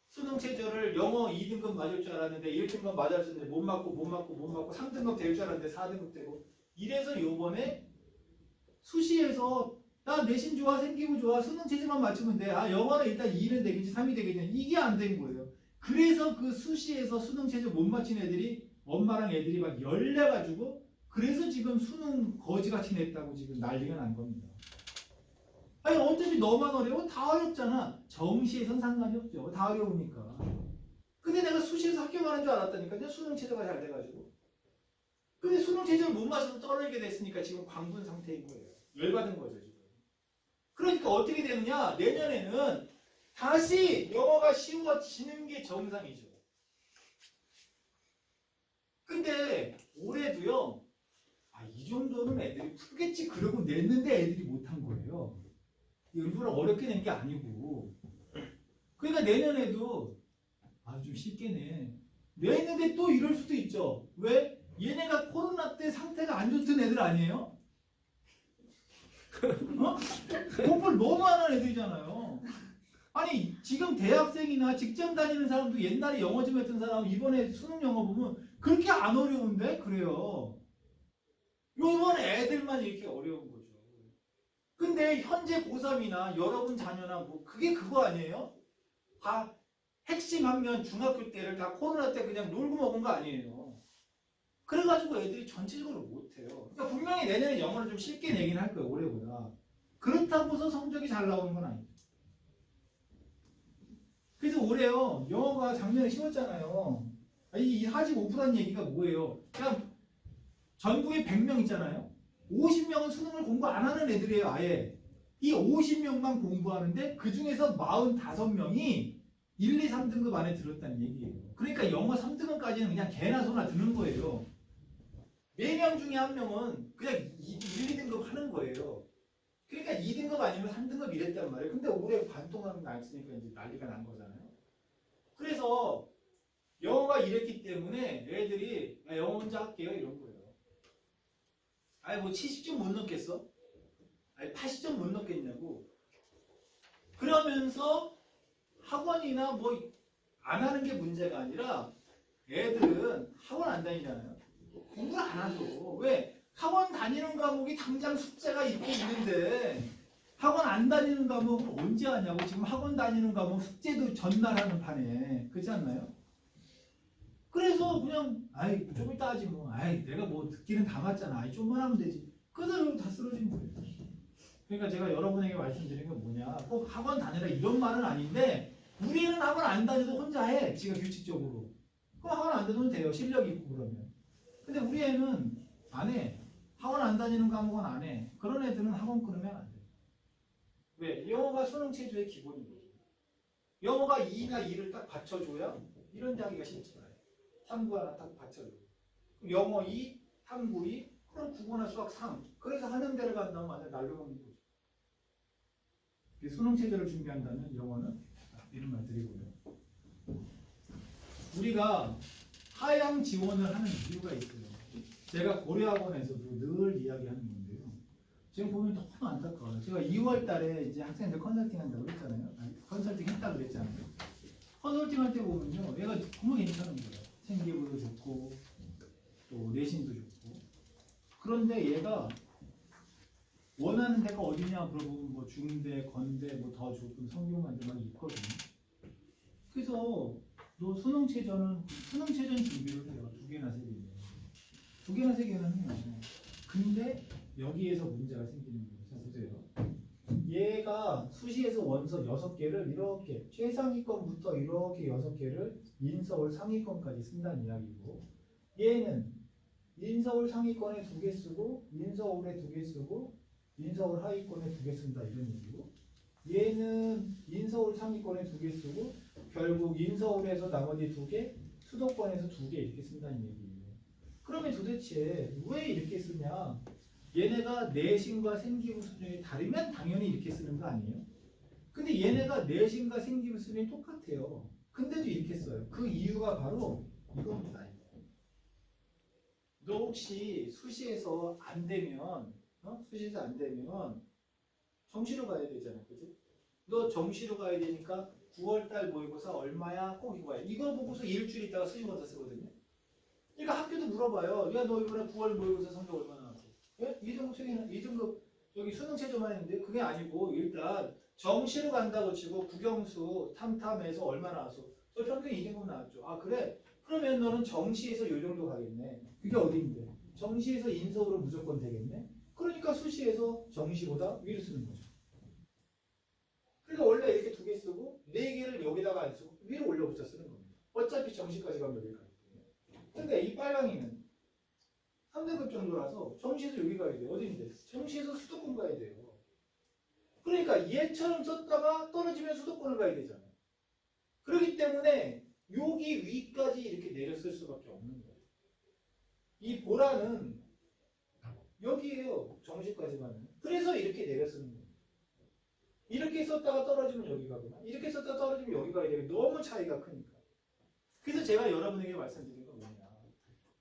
수능 최저를 영어 2등급 맞을 줄 알았는데 1등급 맞았는데 못 맞고 3등급 될 줄 알았는데 4등급 되고 이래서 요번에 수시에서 나 내신 좋아 생기부 좋아 수능 최저만 맞추면 돼. 영어는 일단 2는 되겠지 3이 되겠지 이게 안 된 거예요. 그래서 그 수시에서 수능 최저 못 맞힌 애들이 엄마랑 애들이 막 열내가지고 그래서 지금 수능 거지같이 냈다고 지금 난리가 난 겁니다. 아니 어차피 너만 어려워? 다 어렵잖아. 정시에선 상관이 없죠. 다 어려우니까. 근데 내가 수시에서 합격하는 줄 알았다니까요. 수능 체제가 잘 돼가지고. 근데 수능 체제를 못 맞춰서 떨어지게 됐으니까 지금 광분 상태인 거예요. 열받은 거죠 지금. 그러니까 어떻게 되느냐. 내년에는 다시 영어가 쉬워지는 게 정상이죠. 근데 올해도요. 이 정도는 애들이 풀겠지 그러고 냈는데 애들이 못한 거예요. 일부러 어렵게 낸 게 아니고. 그러니까 내년에도 좀 쉽게 냈는데 또 이럴 수도 있죠. 왜? 얘네가 코로나 때 상태가 안 좋던 애들 아니에요? 공부를 너무 안 하는 애들이잖아요. 아니 지금 대학생이나 직장 다니는 사람도 옛날에 영어 좀 했던 사람 이번에 수능 영어 보면 그렇게 안 어려운데? 그래요. 요번 애들만 이렇게 어려운 거죠. 근데 현재 고3이나 여러분 자녀나 뭐 그게 그거 아니에요? 다 핵심 학년 중학교 때를 다 코로나 때 그냥 놀고 먹은 거 아니에요. 그래가지고 애들이 전체적으로 못해요. 그러니까 분명히 내년에 영어를 좀 쉽게 내긴 할 거예요. 올해보다. 그렇다고 해서 성적이 잘 나오는 건 아니죠. 그래서 올해요. 영어가 작년에 쉬웠잖아요. 이 하집 오프라는 얘기가 뭐예요? 그냥 전국에 100명 있잖아요. 50명은 수능을 공부 안 하는 애들이에요. 아예. 이 50명만 공부하는데 그 중에서 45명이 1, 2, 3등급 안에 들었다는 얘기예요. 그러니까 영어 3등급까지는 그냥 개나 소나 드는 거예요. 4명 중에 1명은 그냥 1, 2등급 하는 거예요. 그러니까 2등급 아니면 3등급 이랬단 말이에요. 근데 올해 반통하는 거 안 쓰니까 이제 난리가 난 거잖아요. 그래서 영어가 이랬기 때문에 애들이 영어 혼자 할게요 이런 거예요. 뭐 70점 못 넘겠어? 80점 못 넘겠냐고. 그러면서 학원이나 뭐 안 하는 게 문제가 아니라 애들은 학원 안 다니잖아요. 공부를 안 하죠. 왜? 학원 다니는 과목이 당장 숙제가 있는데 학원 안 다니는 과목을 언제 하냐고. 지금 학원 다니는 과목 숙제도 전날 하는 판에. 그렇지 않나요? 그래서 그냥 아이 좀 이따 하지 뭐. 아이 내가 뭐 듣기는 다 맞잖아. 아이 좀만 하면 되지. 그대로 다 쓰러진 거예요. 그러니까 제가 여러분에게 말씀드린 건 뭐냐. 꼭 학원 다니라 이런 말은 아닌데 우리 애는 학원 안 다녀도 혼자 해. 지가 규칙적으로. 그럼 학원 안 다녀도 돼요. 실력이 있고 그러면. 근데 우리 애는 안 해. 학원 안 다니는 과목은 안 해. 그런 애들은 학원 끊으면 안 돼. 왜? 영어가 수능 체조의 기본이거든요. 영어가 2나 2를 딱 받쳐줘야 이런 데 하기가 쉽잖아요. 탐구 하나 딱 받쳐줘. 그럼 영어 2, 탐구 2, 그럼 국어나 수학 3. 그래서 한양대를 간다면 완전 날로 먹는 거죠. 수능 체제를 준비한다면 영어는 이런 말 드리고요. 우리가 하향 지원을 하는 이유가 있어요. 제가 고려학원에서도 늘 이야기하는 건데요. 지금 보면 너무 안타까워요. 제가 2월 달에 이제 학생들 컨설팅 한다고 그랬잖아요. 아니, 컨설팅 했다고 그랬잖아요. 컨설팅 할 때 보면요. 얘가 너무 괜찮은 거예요. 생기부도 좋고, 또 내신도 좋고. 그런데 얘가 원하는 데가 어디냐 물어보면 뭐 중대, 건대, 뭐 더 좋은 성균관 데만 있거든요. 그래서 너 수능체전 준비를 해요. 2개나 3개는. 2개나 3개는 해요. 근데 여기에서 문제가 생기는 거예요. 자, 보세요. 얘가 수시에서 원서 6개를 이렇게 최상위권부터 이렇게 6개를 인서울 상위권까지 쓴다는 이야기고, 얘는 인서울 상위권에 2개 쓰고 인서울에 2개 쓰고 인서울 하위권에 2개 쓴다 이런 얘기고, 얘는 인서울 상위권에 2개 쓰고 결국 인서울에서 나머지 2개, 수도권에서 2개 이렇게 쓴다는 얘기예요. 그러면 도대체 왜 이렇게 쓰냐? 얘네가 내신과 생기부 수준이 다르면 당연히 이렇게 쓰는 거 아니에요? 근데 얘네가 내신과 생기부 수준이 똑같아요. 근데도 이렇게 써요. 그 이유가 바로 이겁니다. 너 혹시 수시에서 안 되면, 수시에서 안 되면 정시로 가야 되잖아, 그지? 너 정시로 가야 되니까 9월달 모의고사 얼마야? 꼭 이거야. 이거 보고서 일주일 있다가 수시고사 쓰거든요. 그러니까 학교도 물어봐요. 야, 너 이번에 9월 모의고사 성적 얼마나 나왔어? 예? 2등급 책에는 2등급 여기 수능 최저만 했는데 그게 아니고 일단 정시로 간다고 치고 국영수 탐탐해서 얼마 나왔어? 저 평균 2등급 나왔죠. 아 그래? 그러면 너는 정시에서 요 정도 가겠네. 그게 어디인데? 정시에서 인서울은 무조건 되겠네? 그러니까 수시에서 정시보다 위로 쓰는 거죠. 그러니까 원래 이렇게 2개 쓰고 4개를 여기다가 안 쓰고 위로 올려붙여 쓰는 겁니다. 어차피 정시까지 가면 여기 가기 때문에. 근데 이 빨강이는 3등급 정도라서 정시에서 여기 가야 돼요. 어디인데? 정시에서 수도권 가야 돼요. 그러니까 얘처럼 썼다가 떨어지면 수도권을 가야 되잖아요. 그렇기 때문에 여기 위까지 이렇게 내렸을 수밖에 없는 거예요. 이 보라는 여기에요. 정시까지만은. 그래서 이렇게 내려쓰는 거예요. 이렇게 썼다가 떨어지면 여기 가거나 이렇게 썼다가 떨어지면 여기 가야 돼요. 너무 차이가 크니까. 그래서 제가 여러분에게 말씀드린 건 뭐냐.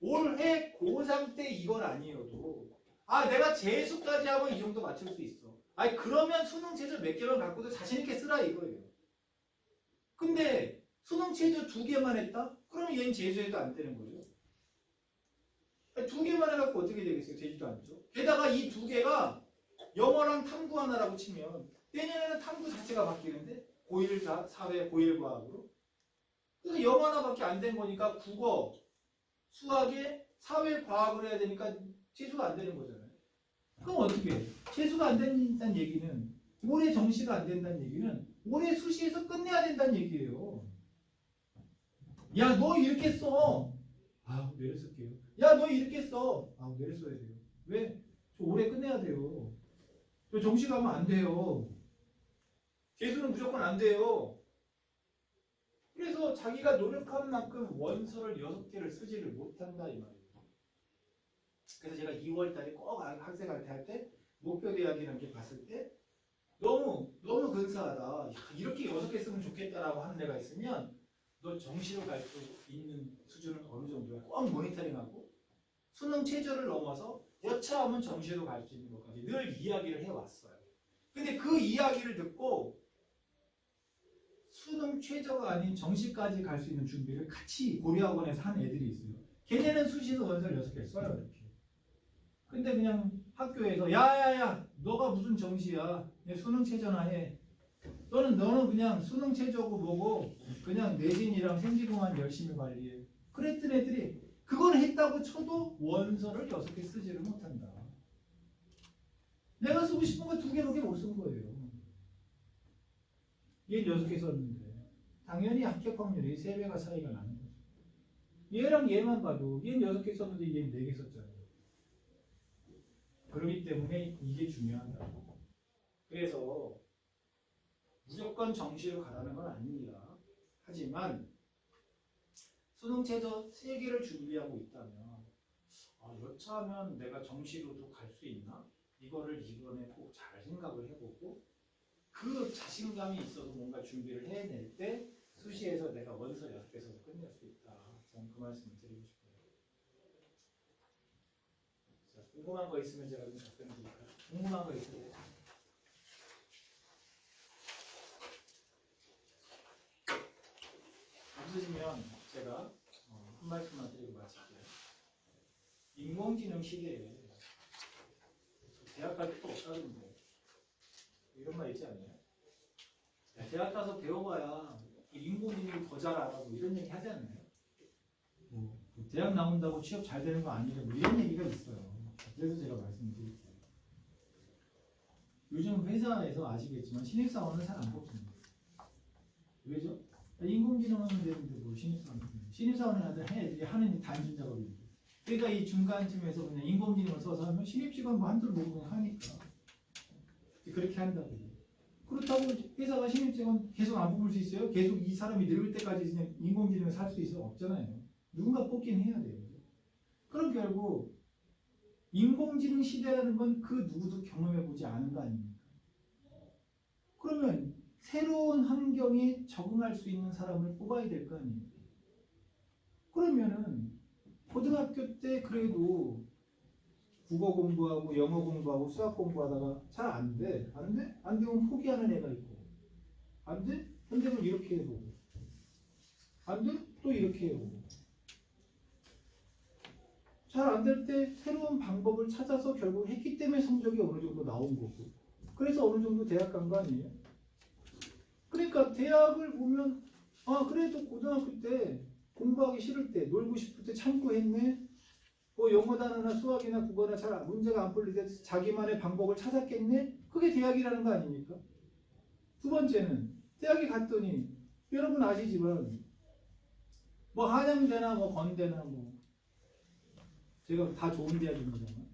올해 고3 때 이건 아니어도 아 내가 재수까지 하면 이 정도 맞출 수 있어. 아니 그러면 수능 체제 몇 개만 갖고도 자신 있게 쓰라 이거예요. 근데 수능 체제 2개만 했다? 그러면 얘는 재수해도 안 되는 거죠. 2개만 해갖고 어떻게 되겠어요? 되지도 않죠. 게다가 이 2개가 영어랑 탐구 하나라고 치면 내년에는 탐구 자체가 바뀌는데 고1 사회 고1 과학으로. 그래서 영어 하나밖에 안 된 거니까 국어, 수학에 사회 과학을 해야 되니까 재수가 안 되는 거잖아요. 그럼 어떻게 해? 재수가 안 된다는 얘기는 올해 정시가 안 된다는 얘기는 올해 수시에서 끝내야 된다는 얘기예요. 야 너 이렇게 써. 아 내려 쓸게요. 야 너 이렇게 써. 아 내려 써야 돼요. 왜? 저 올해 끝내야 돼요. 저 정시 가면 안 돼요. 재수는 무조건 안 돼요. 그래서 자기가 노력한 만큼 원서를 6개를 쓰지를 못한다 이 말이에요. 그래서 제가 2월 달에 꼭 학생한테 할 때 목표 대학이라는 게 봤을 때 너무 근사하다. 야, 이렇게 6개 쓰면 좋겠다라고 하는 애가 있으면 너 정시로 갈 수 있는 수준은 어느 정도야? 꼭 모니터링하고 수능 최저를 넘어서 여차하면 정시로 갈 수 있는 것까지 늘 이야기를 해왔어요. 근데 그 이야기를 듣고 수능 최저가 아닌 정시까지 갈 수 있는 준비를 같이 고려학원에서 한 애들이 있어요. 걔네는 수시에서 원서를 6개 써요. 이렇게. 근데 그냥 학교에서 야야야 너가 무슨 정시야. 수능 최저나 해. 너는 그냥 수능 최저고 뭐고 그냥 내신이랑 생기부만 열심히 관리해. 그랬던 애들이 그걸 했다고 쳐도 원서를 6개 쓰지를 못한다. 내가 쓰고 싶은 거 2개밖에 못 쓴 거예요. 얘는 6개 썼는데 당연히 합격 확률이 3배가 차이가 나는 거죠. 얘랑 얘만 봐도 얘는 6개 썼는데 얘는 4개 썼잖아요. 그렇기 때문에 이게 중요하다. 그래서 무조건 정시로 가라는 건 아닙니다. 하지만 수능 최저 3개를 준비하고 있다면 여차하면 내가 정시로도 갈 수 있나? 이거를 이번에 꼭 잘 생각을 해보고 그 자신감이 있어도 뭔가 준비를 해낼 때 수시에서 내가 원서 6개 써서 끝낼 수 있다. 저는 그 말씀을 드리고 싶어요. 자, 궁금한 거 있으면 제가 좀 답변 드릴까요? 궁금한 거 있으세요? 없으시면 제가 한 말씀만 드리고 마칠게요. 인공지능 시대에 대학 갈 필요 없다는데 이런 말 있지 않나요? 야, 대학 가서 배워봐야 인공지능이 더 잘 알아고 이런 얘기 하지 않나요? 대학 나온다고 취업 잘 되는 거 아니냐 뭐 이런 얘기가 있어요. 그래서 제가 말씀드릴게요. 요즘 회사에서 아시겠지만 신입사원은 잘 안 뽑습니다. 왜죠? 인공지능은 되는데 뭐 신입사원은 애들이 하는 단순 작업입니다. 그러니까 이 중간쯤에서 그냥 인공지능을 써서 하면 신입직원 뭐 한두 명 그냥 하니까 그렇게 한다고. 그렇다고 회사가 신입직원 계속 안 뽑을 수 있어요? 계속 이 사람이 늙을 때까지 그냥 인공지능을 살 수 있어? 없잖아요. 누군가 뽑긴 해야 돼요. 그럼 결국 인공지능 시대라는 건 그 누구도 경험해보지 않은 거 아닙니까? 그러면 새로운 환경에 적응할 수 있는 사람을 뽑아야 될 거 아니에요? 그러면은 고등학교 때 그래도 국어 공부하고 영어 공부하고 수학 공부하다가 잘 안 돼. 안 돼? 안 되면 포기하는 애가 있고. 안 돼? 안 되면 이렇게 해보고. 안 돼? 또 이렇게 해보고. 잘 안 될 때 새로운 방법을 찾아서 결국 했기 때문에 성적이 어느 정도 나온 거고. 그래서 어느 정도 대학 간 거 아니에요? 그러니까 대학을 보면 그래도 고등학교 때 공부하기 싫을 때 놀고 싶을 때 참고 했네. 뭐 영어 단어나 수학이나 국어나 잘 문제가 안 풀릴 때 자기만의 방법을 찾았겠네. 그게 대학이라는 거 아닙니까? 두 번째는 대학에 갔더니 여러분 아시지만 뭐 한양대나 뭐 건대나 뭐 제가 다 좋은 대학입니다만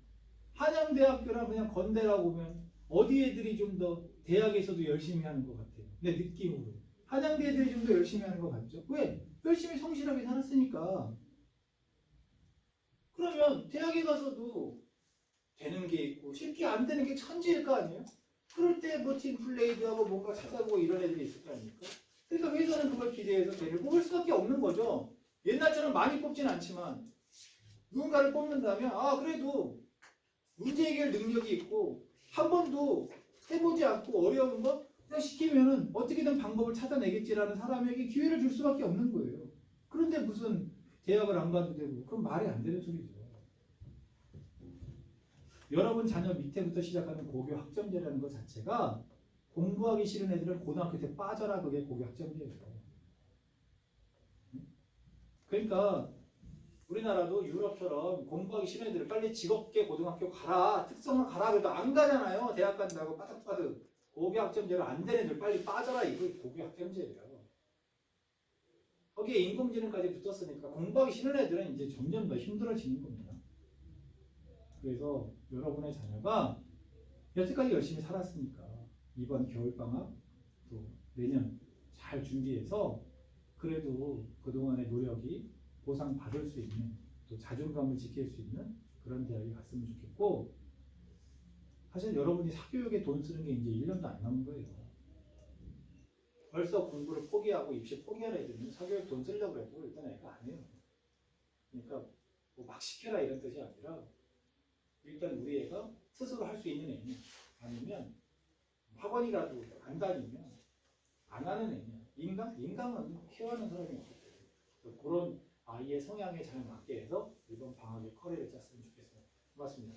한양대학교나 그냥 건대라고 보면 어디 애들이 좀 더 대학에서도 열심히 하는 것 같아요. 내 느낌으로 한양대 애들이 좀 더 열심히 하는 것 같죠. 왜? 열심히 성실하게 살았으니까. 그러면 대학에 가서도 되는 게 있고 쉽게 안 되는 게 천지일 거 아니에요? 그럴 때 뭐 팀플레이도 하고 뭔가 찾아보고 이런 애들이 있을 거 아닙니까? 그러니까 회사는 그걸 기대해서 걔를 뽑을 수밖에 없는 거죠. 옛날처럼 많이 뽑진 않지만 누군가를 뽑는다면 그래도 문제 해결 능력이 있고 한 번도 해보지 않고 어려운 거 그냥 시키면은 어떻게든 방법을 찾아내겠지라는 사람에게 기회를 줄 수밖에 없는 거예요. 그런데 무슨 대학을 안 가도 되고 그건 말이 안 되는 소리죠. 여러분 자녀 밑에부터 시작하는 고교 학점제라는 것 자체가 공부하기 싫은 애들은 고등학교 때 빠져라 그게 고교 학점제예요. 그러니까 우리나라도 유럽처럼 공부하기 싫은 애들을 빨리 직업계 고등학교 가라 특성을 가라 그래도 안 가잖아요. 대학 간다고 빠득빠득 고교 학점제로 안 되는 애들 빨리 빠져라 이거 고교 학점제예요. 거기에 인공지능까지 붙었으니까 공부하기 싫은 애들은 이제 점점 더 힘들어지는 겁니다. 그래서 여러분의 자녀가 여태까지 열심히 살았으니까 이번 겨울방학 또 내년 잘 준비해서 그래도 그동안의 노력이 보상받을 수 있는 또 자존감을 지킬 수 있는 그런 대학에 갔으면 좋겠고 사실 여러분이 사교육에 돈 쓰는 게 이제 1년도 안 남은 거예요. 벌써 공부를 포기하고 입시 포기하는 애들은 사교육 돈 쓰려고 해도 일단 애가 안 해요. 그러니까 뭐 막 시켜라 이런 뜻이 아니라 일단 우리 애가 스스로 할 수 있는 애냐 아니면 학원이라도 안 다니면 안 하는 애냐 인강은 키워하는 사람이 없어요. 그런 아이의 성향에 잘 맞게 해서 이번 방학에 커리를 짰으면 좋겠습니다. 고맙습니다.